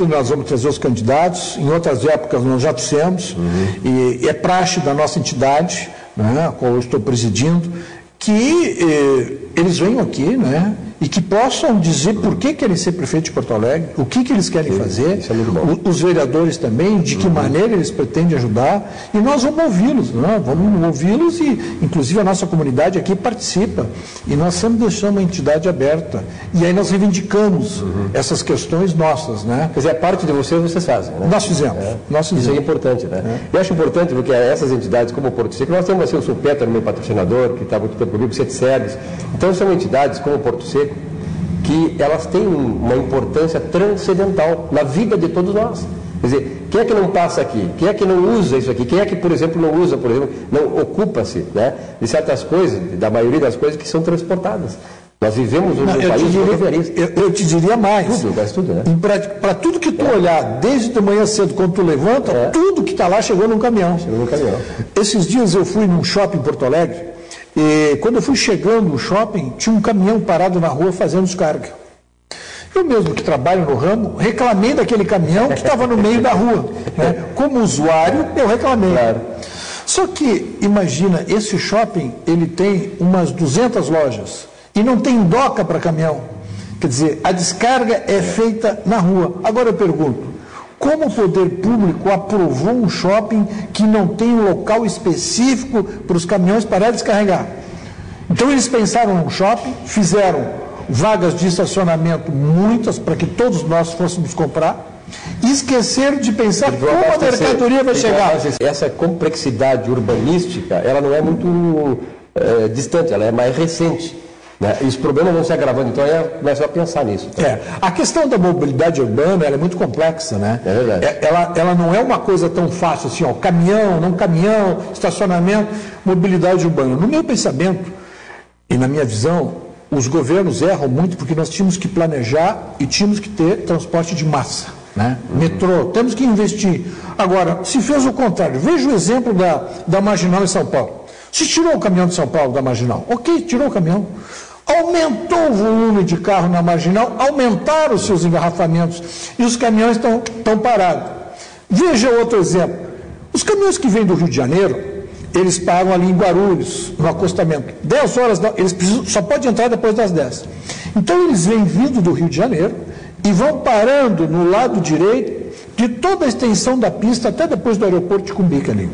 [SPEAKER 3] nós vamos trazer os candidatos, em outras épocas nós já trouxemos, e é praxe da nossa entidade, né, a qual eu estou presidindo, que eles venham aqui, né, e que possam dizer por que querem ser prefeito de Porto Alegre, o que eles querem fazer,
[SPEAKER 1] isso é muito bom.
[SPEAKER 3] Os vereadores também, de que maneira eles pretendem ajudar, e nós vamos ouvi-los, né? Vamos ouvi-los e, inclusive, a nossa comunidade aqui participa, e nós sempre deixamos a entidade aberta, e aí nós reivindicamos essas questões nossas, né?
[SPEAKER 1] Quer dizer, a parte de vocês fazem, né?
[SPEAKER 3] Nós fizemos.
[SPEAKER 1] Isso é importante, né? Eu acho importante porque essas entidades como o Porto Seco, nós temos assim, o Sulpetra, meu patrocinador, que está muito tempo comigo, o CETSERVIS, então são entidades como o Porto Seco, que elas têm uma importância transcendental na vida de todos nós. Quer dizer, quem é que não passa aqui? Quem é que não usa isso aqui? Quem é que, por exemplo, não usa, não ocupa-se, né, de certas coisas, da maioria das coisas que são transportadas? Nós vivemos num país rodoviarista.
[SPEAKER 3] Eu te diria mais.
[SPEAKER 1] Tudo, né?
[SPEAKER 3] Para tudo que tu olhar, desde de manhã cedo, quando tu levanta, tudo que está lá chegou num caminhão. Esses dias eu fui num shopping em Porto Alegre, e quando eu fui chegando no shopping, tinha um caminhão parado na rua fazendo descarga. Eu mesmo que trabalho no ramo, reclamei daquele caminhão que estava no meio da rua. Né? Como usuário, eu reclamei.
[SPEAKER 1] Claro.
[SPEAKER 3] Só que, imagina, esse shopping, ele tem umas 200 lojas e não tem doca para caminhão. Quer dizer, a descarga é feita na rua. Agora eu pergunto, como o poder público aprovou um shopping que não tem um local específico para os caminhões para descarregar? Então eles pensaram num shopping, fizeram vagas de estacionamento, muitas, para que todos nós fôssemos comprar, e esqueceram de pensar como a mercadoria vai chegar.
[SPEAKER 1] Essa complexidade urbanística, ela não é muito distante, ela é mais recente. Né? E os problemas vão se agravando, então começa a pensar nisso. Tá?
[SPEAKER 3] A questão da mobilidade urbana ela é muito complexa, né?
[SPEAKER 1] É verdade.
[SPEAKER 3] Ela não é uma coisa tão fácil assim, ó, caminhão, não caminhão, estacionamento, mobilidade urbana. No meu pensamento e na minha visão, os governos erram muito porque nós tínhamos que planejar e tínhamos que ter transporte de massa. Né? Metrô, temos que investir. Agora, se fez o contrário, veja o exemplo da Marginal em São Paulo. Se tirou o caminhão de São Paulo da Marginal, ok, tirou o caminhão. Aumentou o volume de carro na Marginal, aumentaram os seus engarrafamentos e os caminhões estão parados. Veja outro exemplo. Os caminhões que vêm do Rio de Janeiro, eles param ali em Guarulhos, no acostamento. 10 horas, eles só podem entrar depois das 10. Então eles vêm vindo do Rio de Janeiro e vão parando no lado direito de toda a extensão da pista até depois do aeroporto de Cumbica ali.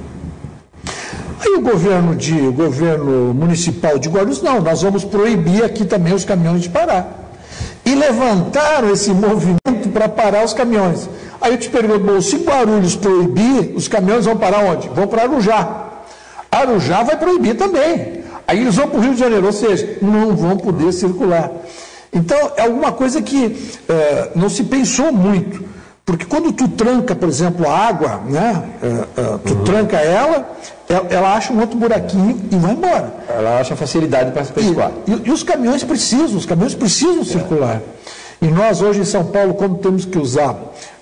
[SPEAKER 3] Aí o governo municipal de Guarulhos, não, nós vamos proibir aqui também os caminhões de parar. E levantaram esse movimento para parar os caminhões. Aí eu te pergunto, bom, se Guarulhos proibir, os caminhões vão parar onde? Vão para Arujá. Arujá vai proibir também. Aí eles vão para o Rio de Janeiro, ou seja, não vão poder circular. Então, é alguma coisa que não se pensou muito. Porque quando tu tranca, por exemplo, a água, né, tu tranca ela acha um outro buraquinho e vai embora.
[SPEAKER 1] Ela acha facilidade para se pescar.
[SPEAKER 3] E os caminhões precisam circular. E nós hoje em São Paulo, quando temos que usar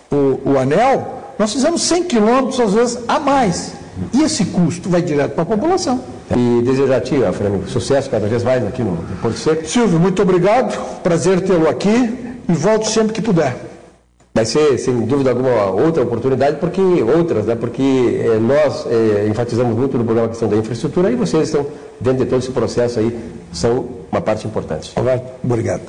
[SPEAKER 3] o anel, nós fizemos 100 quilômetros às vezes a mais. E esse custo vai direto para a população.
[SPEAKER 1] E desejar a ti, Fernando, sucesso cada vez mais aqui no Porto Seco.
[SPEAKER 3] Silvio, muito obrigado. Prazer tê-lo aqui e volto sempre que puder.
[SPEAKER 1] Vai ser, sem dúvida alguma, outra oportunidade, porque nós enfatizamos muito no programa a questão da infraestrutura e vocês estão, dentro de todo esse processo aí, são uma parte importante.
[SPEAKER 3] Obrigado.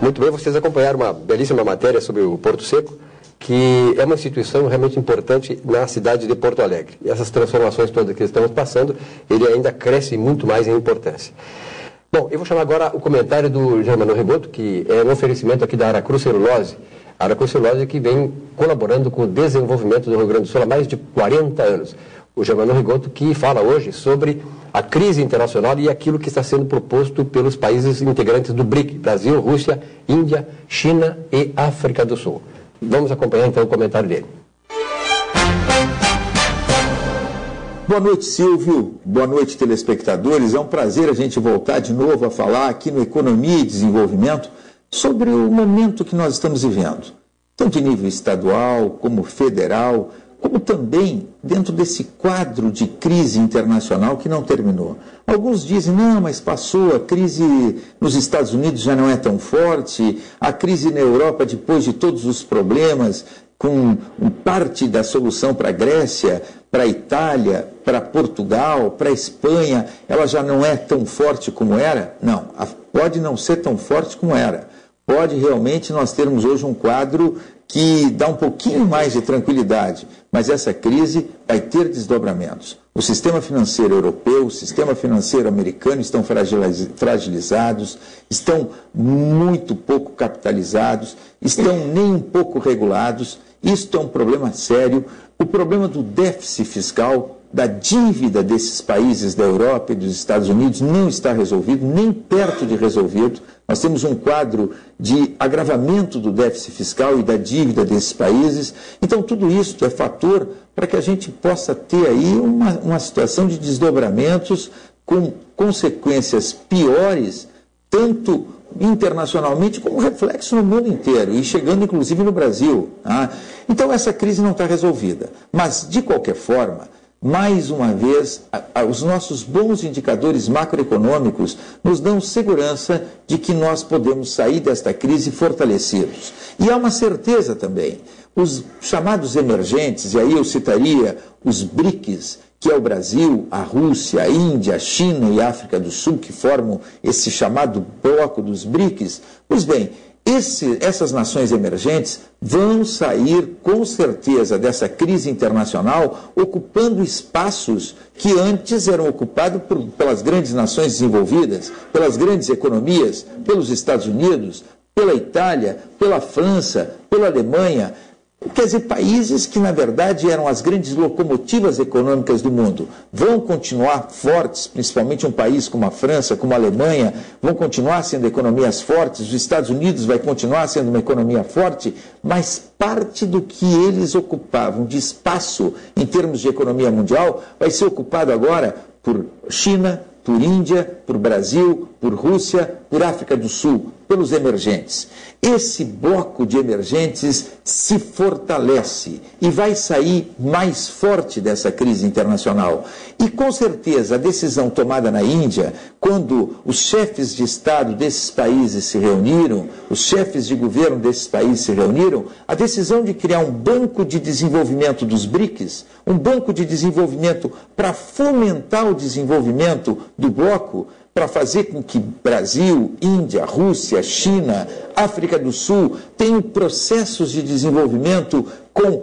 [SPEAKER 1] Muito bem, vocês acompanharam uma belíssima matéria sobre o Porto Seco, que é uma instituição realmente importante na cidade de Porto Alegre. E essas transformações todas que estamos passando, ele ainda cresce muito mais em importância. Bom, eu vou chamar agora o comentário do Germano Rigoto, que é um oferecimento aqui da Aracruz Celulose. A Aracruz Celulose que vem colaborando com o desenvolvimento do Rio Grande do Sul há mais de 40 anos. O Germano Rigoto que fala hoje sobre a crise internacional e aquilo que está sendo proposto pelos países integrantes do BRIC, Brasil, Rússia, Índia, China e África do Sul. Vamos acompanhar então o comentário dele.
[SPEAKER 4] Boa noite, Silvio. Boa noite, telespectadores. É um prazer a gente voltar de novo a falar aqui no Economia e Desenvolvimento sobre o momento que nós estamos vivendo, tanto em nível estadual como federal, como também dentro desse quadro de crise internacional que não terminou. Alguns dizem, não, mas passou, a crise nos Estados Unidos já não é tão forte, a crise na Europa, depois de todos os problemas, com parte da solução para a Grécia, para a Itália, para Portugal, para a Espanha, ela já não é tão forte como era? Não, pode não ser tão forte como era. Pode realmente nós termos hoje um quadro que dá um pouquinho mais de tranquilidade, mas essa crise vai ter desdobramentos. O sistema financeiro europeu, o sistema financeiro americano estão fragilizados, estão muito pouco capitalizados, estão nem um pouco regulados. Isto é um problema sério. O problema do déficit fiscal, da dívida desses países da Europa e dos Estados Unidos não está resolvido, nem perto de resolvido. Nós temos um quadro de agravamento do déficit fiscal e da dívida desses países. Então, tudo isso é fator para que a gente possa ter aí uma situação de desdobramentos com consequências piores, tanto internacionalmente como reflexo no mundo inteiro e chegando inclusive no Brasil. Tá? Então, essa crise não está resolvida. Mas, de qualquer forma, mais uma vez, os nossos bons indicadores macroeconômicos nos dão segurança de que nós podemos sair desta crise fortalecidos. E há uma certeza também, os chamados emergentes, e aí eu citaria os BRICS, que é o Brasil, a Rússia, a Índia, a China e a África do Sul, que formam esse chamado bloco dos BRICS. Pois bem, essas nações emergentes vão sair com certeza dessa crise internacional ocupando espaços que antes eram ocupados pelas grandes nações desenvolvidas, pelas grandes economias, pelos Estados Unidos, pela Itália, pela França, pela Alemanha. Quer dizer, países que, na verdade, eram as grandes locomotivas econômicas do mundo, vão continuar fortes, principalmente um país como a França, como a Alemanha, vão continuar sendo economias fortes, os Estados Unidos vai continuar sendo uma economia forte, mas parte do que eles ocupavam de espaço em termos de economia mundial vai ser ocupado agora por China, por Índia, por Brasil, por Rússia, por África do Sul, pelos emergentes. Esse bloco de emergentes se fortalece e vai sair mais forte dessa crise internacional. E com certeza a decisão tomada na Índia, quando os chefes de Estado desses países se reuniram, os chefes de governo desses países se reuniram, a decisão de criar um banco de desenvolvimento dos BRICS, um banco de desenvolvimento para fomentar o desenvolvimento do bloco, para fazer com que Brasil, Índia, Rússia, China, África do Sul tenham processos de desenvolvimento com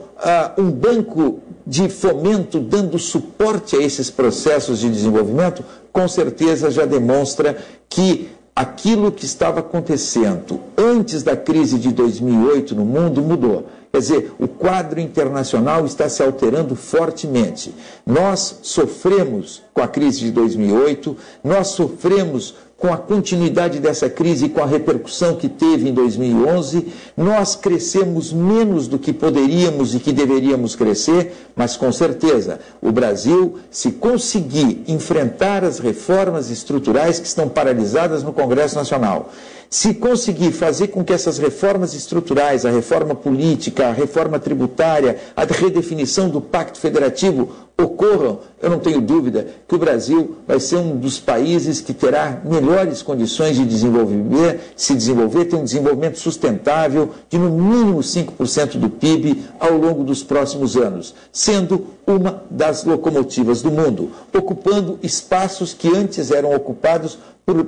[SPEAKER 4] um banco de fomento dando suporte a esses processos de desenvolvimento, com certeza já demonstra que aquilo que estava acontecendo antes da crise de 2008 no mundo mudou. Quer dizer, o quadro internacional está se alterando fortemente. Nós sofremos com a crise de 2008, nós sofremos com a continuidade dessa crise e com a repercussão que teve em 2011, nós crescemos menos do que poderíamos e que deveríamos crescer, mas com certeza o Brasil, se conseguir enfrentar as reformas estruturais que estão paralisadas no Congresso Nacional, se conseguir fazer com que essas reformas estruturais, a reforma política, a reforma tributária, a redefinição do Pacto Federativo ocorram, eu não tenho dúvida que o Brasil vai ser um dos países que terá melhores condições de se desenvolver, ter um desenvolvimento sustentável de no mínimo 5% do PIB ao longo dos próximos anos, sendo uma das locomotivas do mundo, ocupando espaços que antes eram ocupados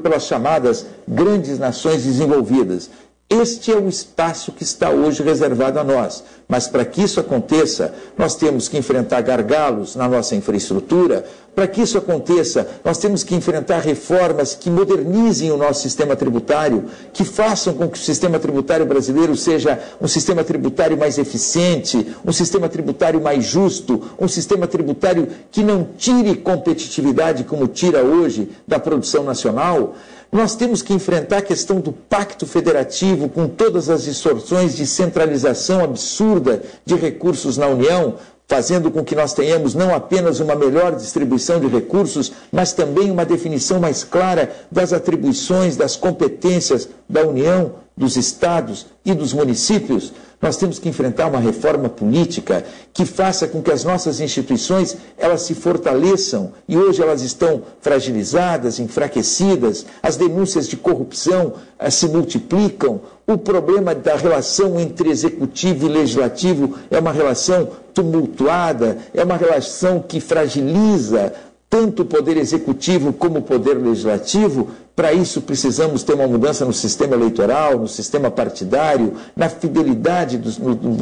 [SPEAKER 4] pelas chamadas grandes nações desenvolvidas. Este é o espaço que está hoje reservado a nós. Mas para que isso aconteça, nós temos que enfrentar gargalos na nossa infraestrutura. Para que isso aconteça, nós temos que enfrentar reformas que modernizem o nosso sistema tributário, que façam com que o sistema tributário brasileiro seja um sistema tributário mais eficiente, um sistema tributário mais justo, um sistema tributário que não tire competitividade como tira hoje da produção nacional. Nós temos que enfrentar a questão do Pacto Federativo com todas as distorções de centralização absurda de recursos na União, fazendo com que nós tenhamos não apenas uma melhor distribuição de recursos, mas também uma definição mais clara das atribuições, das competências da União, dos estados e dos municípios. Nós temos que enfrentar uma reforma política que faça com que as nossas instituições elas se fortaleçam, e hoje elas estão fragilizadas, enfraquecidas, as denúncias de corrupção se multiplicam, o problema da relação entre executivo e legislativo é uma relação tumultuada, é uma relação que fragiliza tanto o poder executivo como o poder legislativo. Para isso precisamos ter uma mudança no sistema eleitoral, no sistema partidário, na fidelidade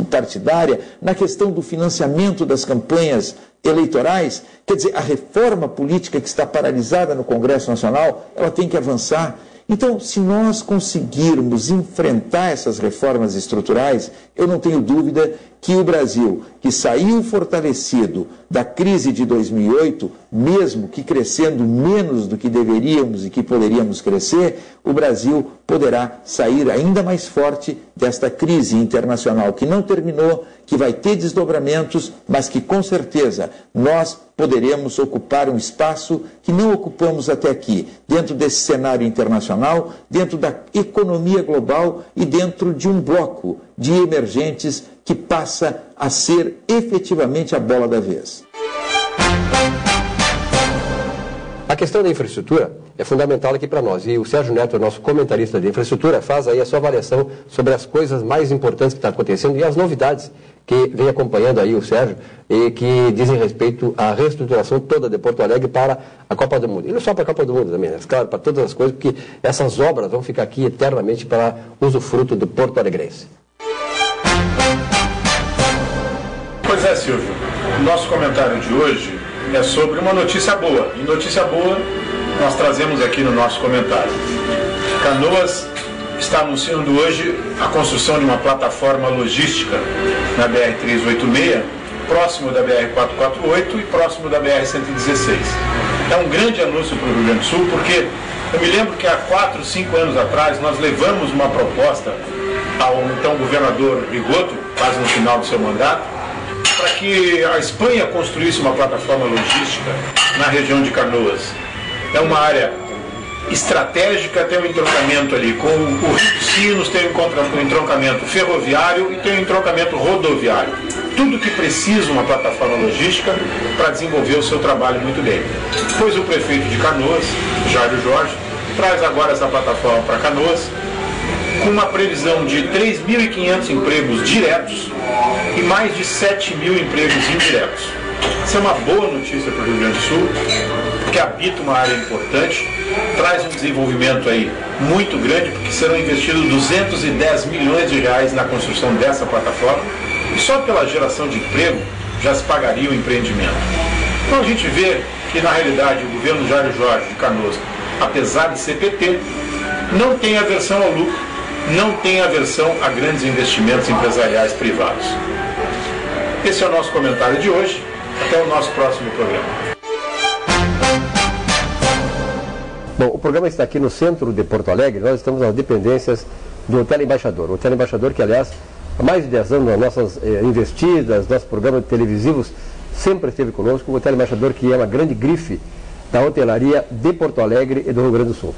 [SPEAKER 4] partidária, na questão do financiamento das campanhas eleitorais. Quer dizer, a reforma política que está paralisada no Congresso Nacional, ela tem que avançar. Então, se nós conseguirmos enfrentar essas reformas estruturais, eu não tenho dúvida que o Brasil, que saiu fortalecido da crise de 2008, mesmo que crescendo menos do que deveríamos e que poderíamos crescer, o Brasil poderá sair ainda mais forte desta crise internacional que não terminou, que vai ter desdobramentos, mas que com certeza nós poderemos ocupar um espaço que não ocupamos até aqui, dentro desse cenário internacional, dentro da economia global e dentro de um bloco de emergentes que passa a ser efetivamente a bola da vez.
[SPEAKER 1] A questão da infraestrutura é fundamental aqui para nós. E o Sérgio Neto, nosso comentarista de infraestrutura, faz aí a sua avaliação sobre as coisas mais importantes que estão acontecendo e as novidades que vem acompanhando aí o Sérgio e que dizem respeito à reestruturação toda de Porto Alegre para a Copa do Mundo. E não só para a Copa do Mundo também, né? Claro, para todas as coisas, porque essas obras vão ficar aqui eternamente para usufruto do Porto Alegrense.
[SPEAKER 5] Pois é, Silvio. O nosso comentário de hoje é sobre uma notícia boa. E notícia boa nós trazemos aqui no nosso comentário. Canoas está anunciando hoje a construção de uma plataforma logística na BR-386, próximo da BR-448 e próximo da BR-116. É um grande anúncio para o Rio Grande do Sul, porque eu me lembro que há 4, 5 anos atrás nós levamos uma proposta ao então governador Rigoto, quase no final do seu mandato, para que a Espanha construísse uma plataforma logística na região de Canoas. É uma área estratégica, tem um entroncamento ali com o Rio dos Sinos, tem um entroncamento ferroviário e tem um entroncamento rodoviário. Tudo que precisa uma plataforma logística para desenvolver o seu trabalho muito bem. Pois o prefeito de Canoas, Jairo Jorge, traz agora essa plataforma para Canoas, com uma previsão de 3.500 empregos diretos e mais de 7.000 empregos indiretos. Isso é uma boa notícia para o Rio Grande do Sul, porque habita uma área importante, traz um desenvolvimento aí muito grande, porque serão investidos 210 milhões de reais na construção dessa plataforma, e só pela geração de emprego já se pagaria o empreendimento. Então a gente vê que na realidade o governo Jairo Jorge de Canoas, apesar de ser PT, não tem aversão ao lucro, não tem aversão a grandes investimentos empresariais privados. Esse é o nosso comentário de hoje. Até o nosso próximo programa.
[SPEAKER 1] Bom, o programa está aqui no centro de Porto Alegre. Nós estamos nas dependências do Hotel Embaixador. O Hotel Embaixador que, aliás, há mais de 10 anos, nas nossas investidas, nossos programas televisivos, sempre esteve conosco. O Hotel Embaixador, que é uma grande grife da hotelaria de Porto Alegre e do Rio Grande do Sul.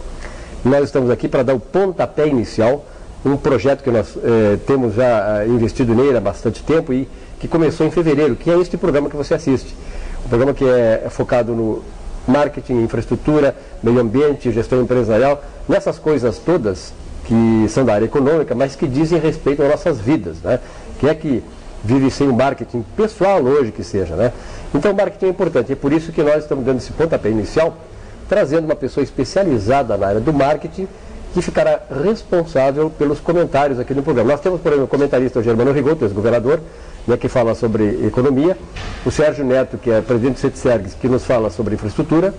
[SPEAKER 1] Nós estamos aqui para dar o pontapé inicial, um projeto que nós temos já investido nele há bastante tempo e que começou em fevereiro, que é este programa que você assiste. Um programa que é focado no marketing, infraestrutura, meio ambiente, gestão empresarial, nessas coisas todas que são da área econômica, mas que dizem respeito às nossas vidas, né? Quem é que vive sem o marketing pessoal hoje que seja, né? Então o marketing é importante, é por isso que nós estamos dando esse pontapé inicial, trazendo uma pessoa especializada na área do marketing, que ficará responsável pelos comentários aqui no programa. Nós temos, por exemplo, o comentarista Germano Rigoto, ex-governador, né, que fala sobre economia, o Sérgio Neto, que é presidente do CETSERGS, que nos fala sobre infraestrutura,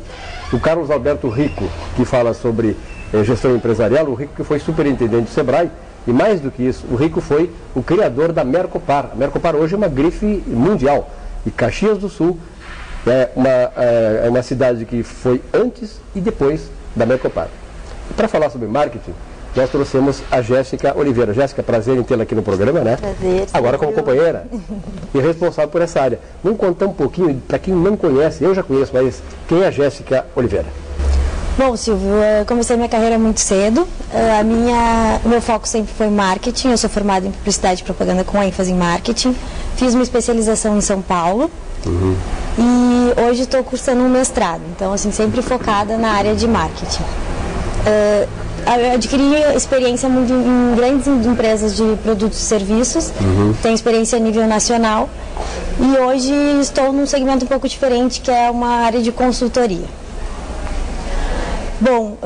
[SPEAKER 1] o Carlos Alberto Rico, que fala sobre gestão empresarial, o Rico que foi superintendente do SEBRAE, e mais do que isso, o Rico foi o criador da Mercopar. A Mercopar hoje é uma grife mundial, e Caxias do Sul é uma cidade que foi antes e depois da Mercopar. Para falar sobre marketing, nós trouxemos a Jéssica Oliveira. Jéssica, prazer em tê-la aqui no programa, né?
[SPEAKER 6] Prazer.
[SPEAKER 1] Agora como companheira e responsável por essa área. Vamos contar um pouquinho, para quem não conhece, eu já conheço, mas quem é a Jéssica Oliveira?
[SPEAKER 6] Bom, Silvio, eu comecei minha carreira muito cedo. Meu foco sempre foi marketing. Eu sou formada em publicidade e propaganda com ênfase em marketing. Fiz uma especialização em São Paulo. E hoje estou cursando um mestrado. Então, assim, sempre focada na área de marketing. Eu adquiri experiência muito em grandes empresas de produtos e serviços, tenho experiência a nível nacional e hoje estou num segmento um pouco diferente, que é uma área de consultoria. Bom,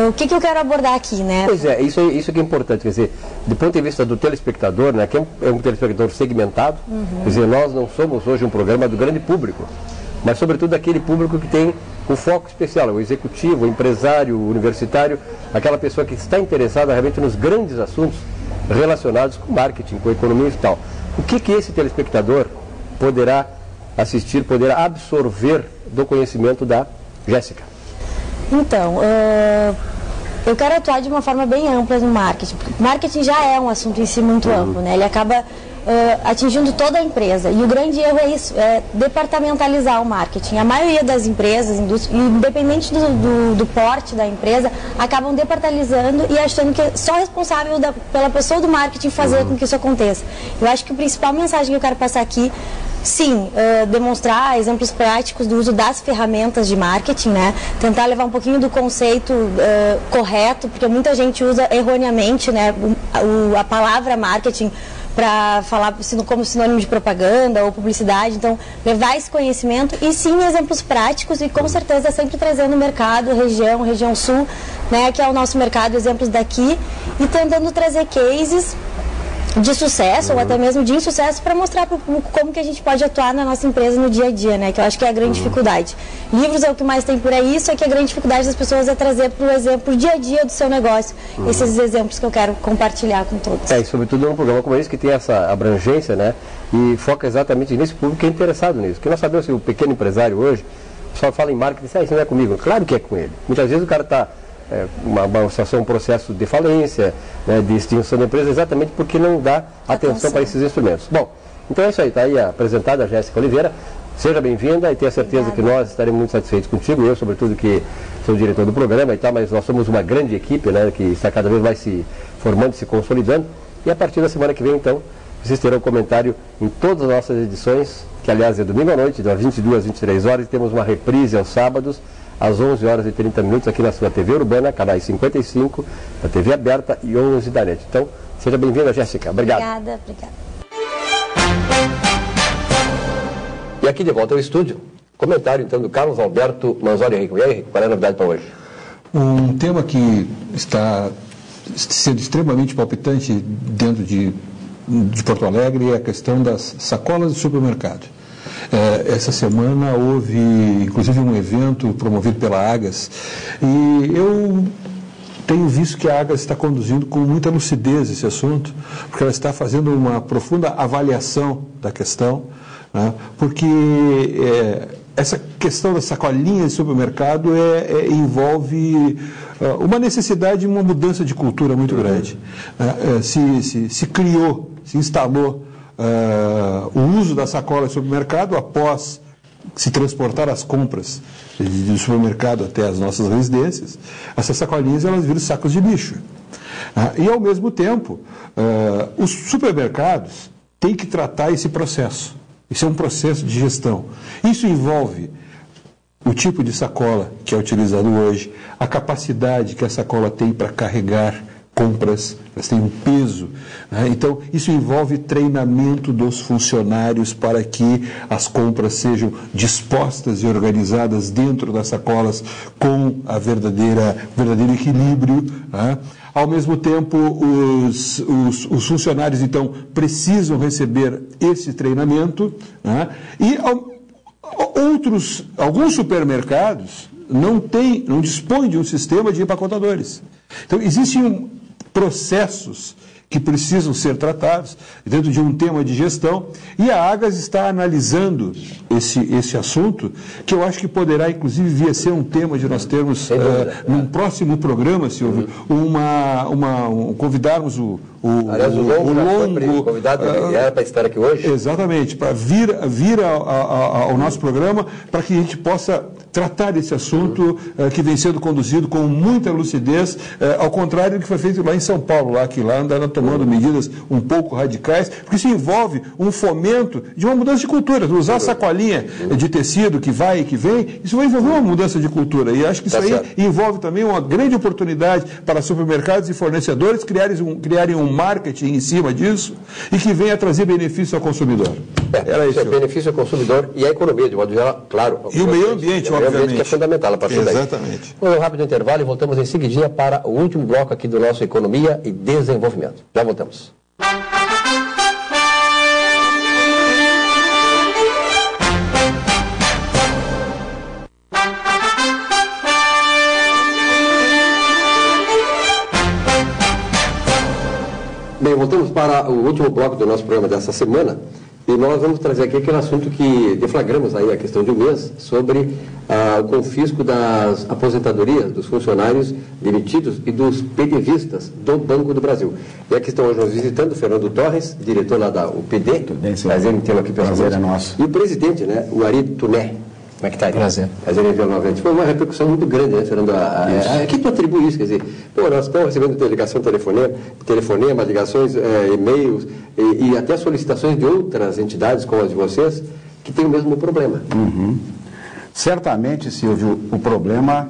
[SPEAKER 6] o que eu quero abordar aqui, né?
[SPEAKER 1] Pois é, isso que é importante, quer dizer, do ponto de vista do telespectador, né, que é um telespectador segmentado, quer dizer, nós não somos hoje um programa do grande público, mas sobretudo aquele público que tem um foco especial, o executivo, o empresário, o universitário, aquela pessoa que está interessada realmente nos grandes assuntos relacionados com marketing, com economia e tal. O que esse telespectador poderá assistir, poderá absorver do conhecimento da Jéssica?
[SPEAKER 6] Então, eu quero atuar de uma forma bem ampla no marketing. Marketing já é um assunto em si muito amplo, né? Ele acaba atingindo toda a empresa. E o grande erro é isso, é departamentalizar o marketing. A maioria das empresas, independente do porte da empresa, acabam departalizando e achando que é só responsável pela pessoa do marketing fazer com que isso aconteça. Eu acho que a principal mensagem que eu quero passar aqui, sim, demonstrar exemplos práticos do uso das ferramentas de marketing, né? Tentar levar um pouquinho do conceito correto, porque muita gente usa erroneamente, né, a palavra marketing para falar como sinônimo de propaganda ou publicidade. Então, levar esse conhecimento e sim exemplos práticos e com certeza sempre trazendo o mercado, região sul, né, que é o nosso mercado, exemplos daqui, e tentando trazer cases de sucesso ou até mesmo de insucesso para mostrar para o público como que a gente pode atuar na nossa empresa no dia a dia, né? Que eu acho que é a grande dificuldade. Livros é o que mais tem por aí, só que a grande dificuldade das pessoas é trazer para o dia a dia do seu negócio esses exemplos que eu quero compartilhar com todos.
[SPEAKER 1] E sobretudo num programa como esse que tem essa abrangência, né? E foca exatamente nesse público que é interessado nisso. Porque nós sabemos que o pequeno empresário hoje, o pessoal fala em marketing, isso não é comigo. Claro que é com ele. Muitas vezes o cara está uma situação, um processo de falência, né, de extinção da empresa, exatamente porque não dá atenção para esses instrumentos. Bom, então é isso aí, está aí apresentada a Jéssica Oliveira. Seja bem-vinda e tenha certeza que nós estaremos muito satisfeitos contigo, eu sobretudo que sou o diretor do programa e tal, mas nós somos uma grande equipe, né, que está cada vez mais se formando, se consolidando, e a partir da semana que vem, então, vocês terão comentário em todas as nossas edições, que aliás é domingo à noite, das 22 às 23 horas, e temos uma reprise aos sábados, às 11 horas e 30 minutos, aqui na sua TV Urbana, canais 55, da TV aberta e 11 da NET. Então, seja bem-vinda, Jéssica. Obrigado.
[SPEAKER 6] Obrigada.
[SPEAKER 1] E aqui de volta ao estúdio, comentário então do Carlos Alberto Manzoli Rico. E aí, Rico, qual é a novidade para hoje?
[SPEAKER 7] Um tema que está sendo extremamente palpitante dentro de Porto Alegre é a questão das sacolas de supermercado. Essa semana houve, inclusive, um evento promovido pela Agas e eu tenho visto que a Agas está conduzindo com muita lucidez esse assunto, porque ela está fazendo uma profunda avaliação da questão, né, porque essa questão da sacolinha de supermercado envolve uma necessidade e uma mudança de cultura muito grande. Se criou, se instalou o uso da sacola de supermercado após se transportar as compras do supermercado até as nossas residências. Essas sacolinhas elas viram sacos de lixo. E, ao mesmo tempo, os supermercados têm que tratar esse processo. Isso é um processo de gestão. Isso envolve o tipo de sacola que é utilizado hoje, a capacidade que a sacola tem para carregar compras, elas têm um peso. Então, isso envolve treinamento dos funcionários para que as compras sejam dispostas e organizadas dentro das sacolas com o verdadeiro equilíbrio. Ao mesmo tempo, os funcionários, então, precisam receber esse treinamento, e alguns supermercados não dispõem de um sistema de empacotadores. Então, existem processos que precisam ser tratados dentro de um tema de gestão, e a Agas está analisando esse assunto, que eu acho que poderá, inclusive, vir a ser um tema de nós termos, num próximo programa, Silvio, convidarmos
[SPEAKER 1] Aliás, o Longo convidado era para estar aqui hoje.
[SPEAKER 7] Exatamente, para vir ao nosso programa, para que a gente possa tratar desse assunto que vem sendo conduzido com muita lucidez, ao contrário do que foi feito lá em São Paulo, que lá andaram tomando medidas um pouco radicais, porque isso envolve um fomento de uma mudança de cultura. Usar sacolinha de tecido que vai e que vem, isso vai envolver uma mudança de cultura. E acho que isso aí envolve também uma grande oportunidade para supermercados e fornecedores criarem um marketing em cima disso e que venha trazer benefício ao consumidor.
[SPEAKER 1] Era isso. Benefício ao consumidor e à economia, de modo geral, claro.
[SPEAKER 7] E o meio ambiente, obviamente.
[SPEAKER 1] Que é fundamental a partir daí.
[SPEAKER 7] Exatamente.
[SPEAKER 1] Vamos um rápido intervalo e voltamos em seguidinha para o último bloco aqui do nosso Economia e Desenvolvimento. Já voltamos. Bem, voltamos para o último bloco do nosso programa dessa semana e nós vamos trazer aqui aquele assunto que deflagramos aí a questão de um mês sobre o confisco das aposentadorias dos funcionários demitidos e dos PDVistas do Banco do Brasil. E aqui estão hoje nos visitando o Fernando Torres, diretor lá da UPD. Tudo bem, senhor. Prazer em tê-lo aqui pela
[SPEAKER 8] Prazer é nosso.
[SPEAKER 1] E o presidente, né, o Ari Tuné. Como é que está aí?
[SPEAKER 8] Prazer.
[SPEAKER 1] Prazer em vê-lo novamente. Foi uma repercussão muito grande, né, Fernando? A que tu atribui isso? Quer dizer, nós estamos recebendo ligação, telefonema, ligações, e-mails e até solicitações de outras entidades como as de vocês que têm o mesmo problema.
[SPEAKER 8] Uhum. Certamente, Silvio, o problema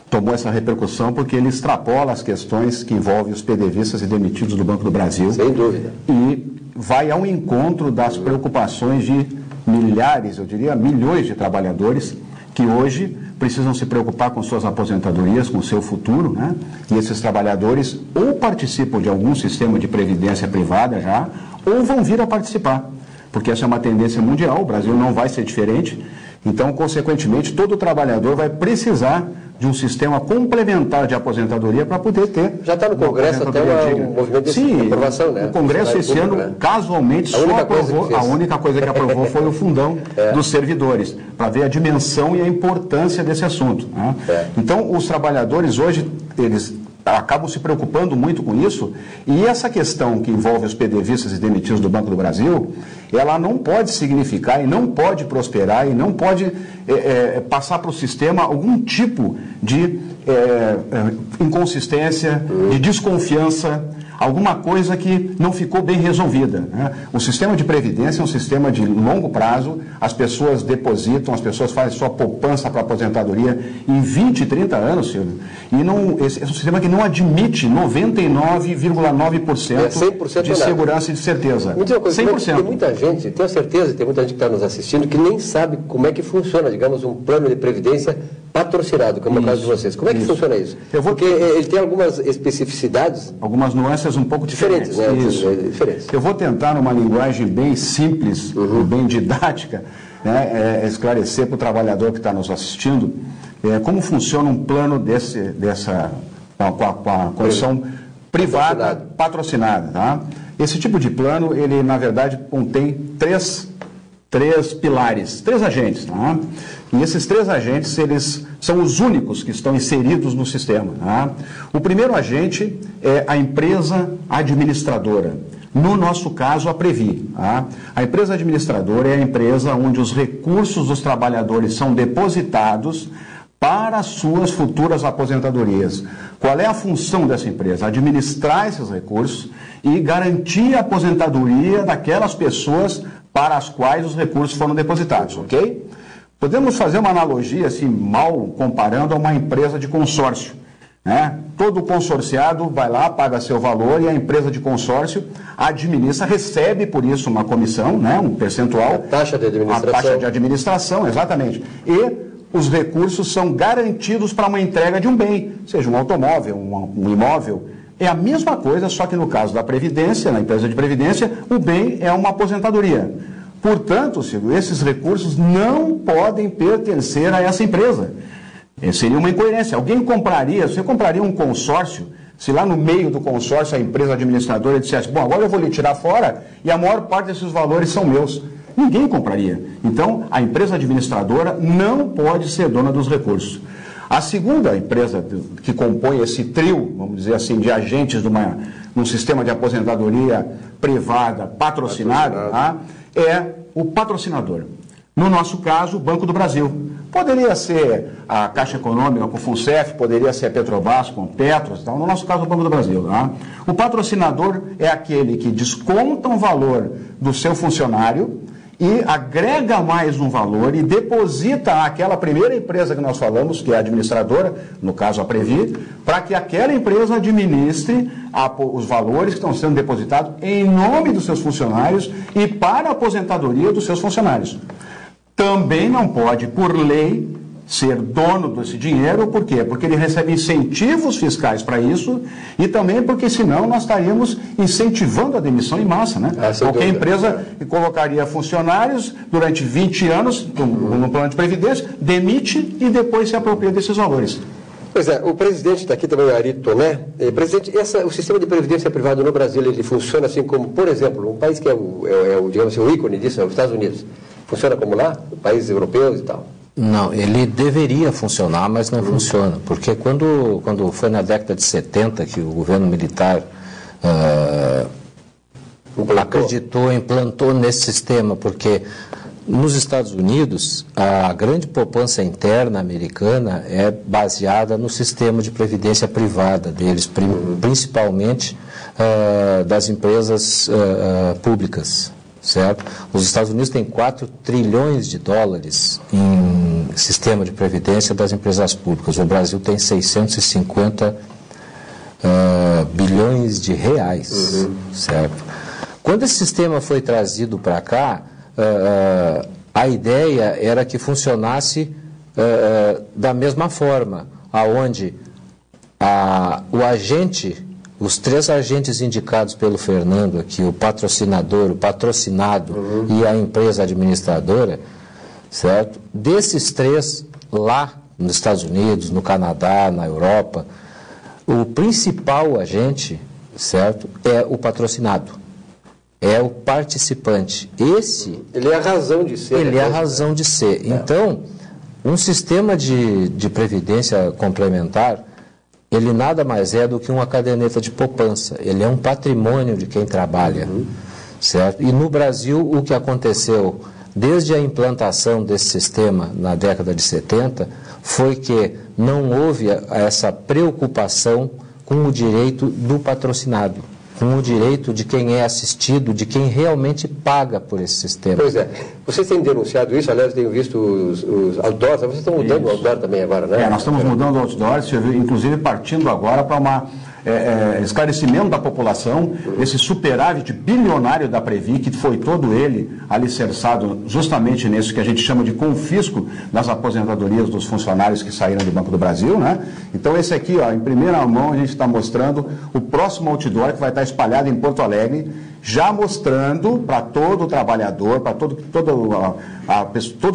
[SPEAKER 8] tomou essa repercussão porque ele extrapola as questões que envolvem os PDVistas e demitidos do Banco do Brasil.
[SPEAKER 1] Sem dúvida.
[SPEAKER 8] E vai ao encontro das preocupações de milhares, eu diria milhões de trabalhadores que hoje precisam se preocupar com suas aposentadorias, com o seu futuro, né? E esses trabalhadores ou participam de algum sistema de previdência privada já, ou vão vir a participar, porque essa é uma tendência mundial, o Brasil não vai ser diferente. Então, consequentemente, todo trabalhador vai precisar de um sistema complementar de aposentadoria para poder ter...
[SPEAKER 1] Já está no Congresso até um movimento de aprovação, né?
[SPEAKER 8] O Congresso esse ano, né? Casualmente, só aprovou, a única coisa que aprovou foi o fundão dos servidores, para ver a dimensão e a importância desse assunto. Né? Então, os trabalhadores hoje, eles acabam se preocupando muito com isso, e essa questão que envolve os PDVistas e demitidos do Banco do Brasil, ela não pode significar e não pode prosperar e não pode passar para o sistema algum tipo de inconsistência, de desconfiança, alguma coisa que não ficou bem resolvida. Né? O sistema de previdência é um sistema de longo prazo, as pessoas depositam, as pessoas fazem sua poupança para aposentadoria em 20, 30 anos, Silvio, e esse é um sistema que não admite 99,9% de segurança e de certeza.
[SPEAKER 1] 100%. Tem muita gente, tenho certeza, tem muita gente que está nos assistindo que nem sabe como é que funciona, digamos, um plano de previdência patrocinado, como é o caso de vocês. Como é que funciona isso? Porque ele tem algumas especificidades.
[SPEAKER 8] Algumas nuances um pouco diferentes.
[SPEAKER 1] Né? Diferentes.
[SPEAKER 8] Eu vou tentar, numa linguagem bem simples, bem didática, né, esclarecer para o trabalhador que está nos assistindo como funciona um plano com a condição privada patrocinada. Tá? Esse tipo de plano, ele na verdade contém três 3 pilares, 3 agentes, tá? E esses 3 agentes, eles são os únicos que estão inseridos no sistema, tá? O primeiro agente é a empresa administradora. No nosso caso, a Previ. Tá? A empresa administradora é a empresa onde os recursos dos trabalhadores são depositados para as suas futuras aposentadorias. Qual é a função dessa empresa? Administrar esses recursos e garantir a aposentadoria daquelas pessoas para as quais os recursos foram depositados, ok? Podemos fazer uma analogia, assim, mal comparando a uma empresa de consórcio, né? Todo consorciado vai lá, paga seu valor e a empresa de consórcio administra, recebe por isso uma comissão, né? Um percentual.
[SPEAKER 1] A taxa de administração.
[SPEAKER 8] A taxa de administração, exatamente. E os recursos são garantidos para uma entrega de um bem, seja um automóvel, um imóvel. É a mesma coisa, só que no caso da Previdência, na empresa de Previdência, o bem é uma aposentadoria. Portanto, Silvio, esses recursos não podem pertencer a essa empresa. Seria uma incoerência. Você compraria um consórcio, se lá no meio do consórcio a empresa administradora dissesse, bom, agora eu vou lhe tirar fora e a maior parte desses valores são meus. Ninguém compraria. Então, a empresa administradora não pode ser dona dos recursos. A segunda empresa que compõe esse trio, vamos dizer assim, de agentes num sistema de aposentadoria privada patrocinado, tá? É o patrocinador. No nosso caso, o Banco do Brasil. Poderia ser a Caixa Econômica com o FUNCEF, poderia ser a Petrobras com o Petros, tal. No nosso caso, o Banco do Brasil. Tá? O patrocinador é aquele que desconta um valor do seu funcionário e agrega mais um valor e deposita àquela primeira empresa que nós falamos, que é a administradora, no caso a Previ, para que aquela empresa administre os valores que estão sendo depositados em nome dos seus funcionários e para a aposentadoria dos seus funcionários. Também não pode, por lei, ser dono desse dinheiro, por quê? Porque ele recebe incentivos fiscais para isso e também porque senão nós estaríamos incentivando a demissão em massa, né? Qualquer empresa que colocaria funcionários durante 20 anos no plano de previdência, demite e depois se apropria desses valores.
[SPEAKER 1] Pois é, o presidente está aqui também, o Ari Tomé. Presidente, o sistema de previdência privada no Brasil, ele funciona assim como, por exemplo, um país que digamos assim, o ícone disso é os Estados Unidos. Funciona como lá? Países europeus e tal?
[SPEAKER 9] Não, ele deveria funcionar, mas não funciona. Porque quando foi na década de 70 que o governo militar implantou nesse sistema, porque nos Estados Unidos a grande poupança interna americana é baseada no sistema de previdência privada deles, principalmente das empresas públicas. Certo? Os Estados Unidos têm 4 trilhões de dólares em sistema de previdência das empresas públicas. O Brasil tem 650 bilhões de reais. Certo? Quando esse sistema foi trazido para cá, a ideia era que funcionasse da mesma forma, aonde o agente... Os 3 agentes indicados pelo Fernando aqui, o patrocinador, o patrocinado e a empresa administradora, certo? Desses 3, lá nos Estados Unidos, no Canadá, na Europa, o principal agente, certo, é o patrocinado, é o participante.
[SPEAKER 1] Ele é a razão de ser.
[SPEAKER 9] Ele é a razão de ser. Então, um sistema de previdência complementar, ele nada mais é do que uma caderneta de poupança. Ele é um patrimônio de quem trabalha, certo? E no Brasil, o que aconteceu desde a implantação desse sistema na década de 70 foi que não houve essa preocupação com o direito do patrocinado, com o direito de quem é assistido, de quem realmente paga por esse sistema.
[SPEAKER 1] Pois é. Vocês têm denunciado isso, aliás, tenho visto os outdoors, vocês estão mudando o outdoor também agora, né?
[SPEAKER 8] Nós estamos mudando o outdoor, inclusive partindo agora para esclarecimento da população, esse superávit bilionário da Previ, que foi todo ele alicerçado justamente nisso que a gente chama de confisco das aposentadorias dos funcionários que saíram do Banco do Brasil, né? Então esse aqui, ó, em primeira mão, a gente está mostrando o próximo outdoor que vai estar espalhado em Porto Alegre, já mostrando para todo trabalhador, para todo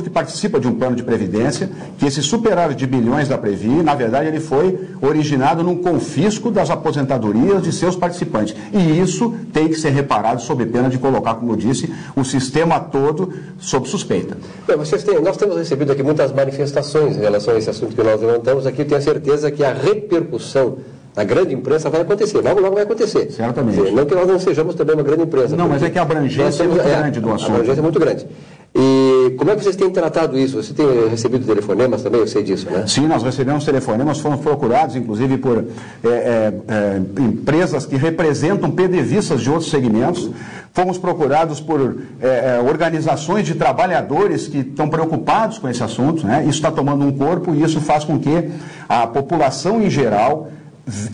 [SPEAKER 8] que participa de um plano de previdência, que esse superávit de bilhões da Previ, na verdade, ele foi originado num confisco das aposentadorias de seus participantes. E isso tem que ser reparado sob pena de colocar, como eu disse, o sistema todo sob suspeita.
[SPEAKER 1] Bem, nós temos recebido aqui muitas manifestações em relação a esse assunto que nós levantamos aqui. Tenho certeza que a repercussão na grande imprensa vai acontecer, logo vai acontecer.
[SPEAKER 8] Certamente.
[SPEAKER 1] Dizer, não que nós não sejamos também uma grande imprensa.
[SPEAKER 8] Não, mas é que a abrangência é muito grande do assunto.
[SPEAKER 1] A abrangência é muito grande. E como é que vocês têm tratado isso? Você tem recebido telefonemas também? Eu sei disso, né?
[SPEAKER 8] Sim, nós recebemos telefonemas, fomos procurados, inclusive, por empresas que representam PDVistas de outros segmentos. Fomos procurados por organizações de trabalhadores que estão preocupados com esse assunto, né? Isso está tomando um corpo e isso faz com que a população em geral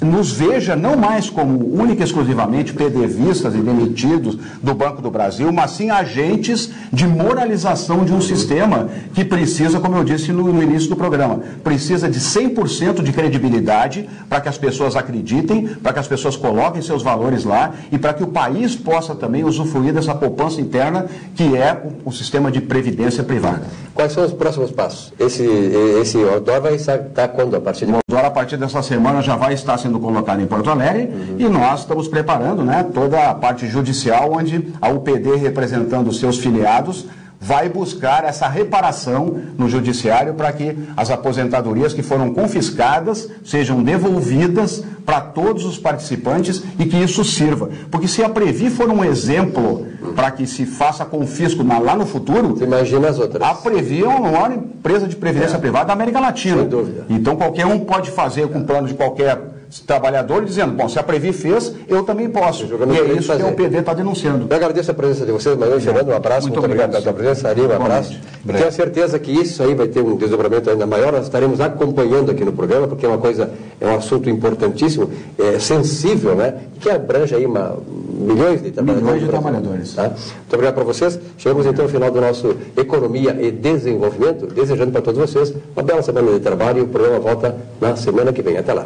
[SPEAKER 8] nos veja não mais como única e exclusivamente PDVistas e demitidos do Banco do Brasil, mas sim agentes de moralização de um sistema que precisa, como eu disse no início do programa, precisa de 100% de credibilidade para que as pessoas acreditem, para que as pessoas coloquem seus valores lá e para que o país possa também usufruir dessa poupança interna que é o sistema de previdência privada.
[SPEAKER 1] Quais são os próximos passos? Esse outdoor vai estar quando? A partir de...
[SPEAKER 8] O outdoor, a partir dessa semana, já vai estar sendo colocado em Porto Alegre e nós estamos preparando, né, toda a parte judicial, onde a UPD, representando os seus filiados, vai buscar essa reparação no judiciário para que as aposentadorias que foram confiscadas sejam devolvidas para todos os participantes e que isso sirva. Porque se a Previ for um exemplo para que se faça confisco lá no futuro,
[SPEAKER 1] você imagina as outras.
[SPEAKER 8] A Previ é uma maior empresa de previdência privada da América Latina.
[SPEAKER 1] Sem dúvida.
[SPEAKER 8] Então qualquer um pode fazer com o plano de qualquer trabalhador dizendo, bom, se a Previ fez, eu também posso. E é isso que a UPD está denunciando.
[SPEAKER 1] Eu agradeço a presença de vocês, Manuel, Fernando, um abraço. Muito obrigado pela sua presença, Ari, um abraço. Tenho certeza que isso aí vai ter um desdobramento ainda maior, nós estaremos acompanhando aqui no programa, porque é um assunto importantíssimo, sensível, né? Que abrange aí milhões de trabalhadores. Tá? Muito obrigado para vocês. Chegamos então ao final do nosso Economia e Desenvolvimento, desejando para todos vocês uma bela semana de trabalho e o programa volta na semana que vem. Até lá.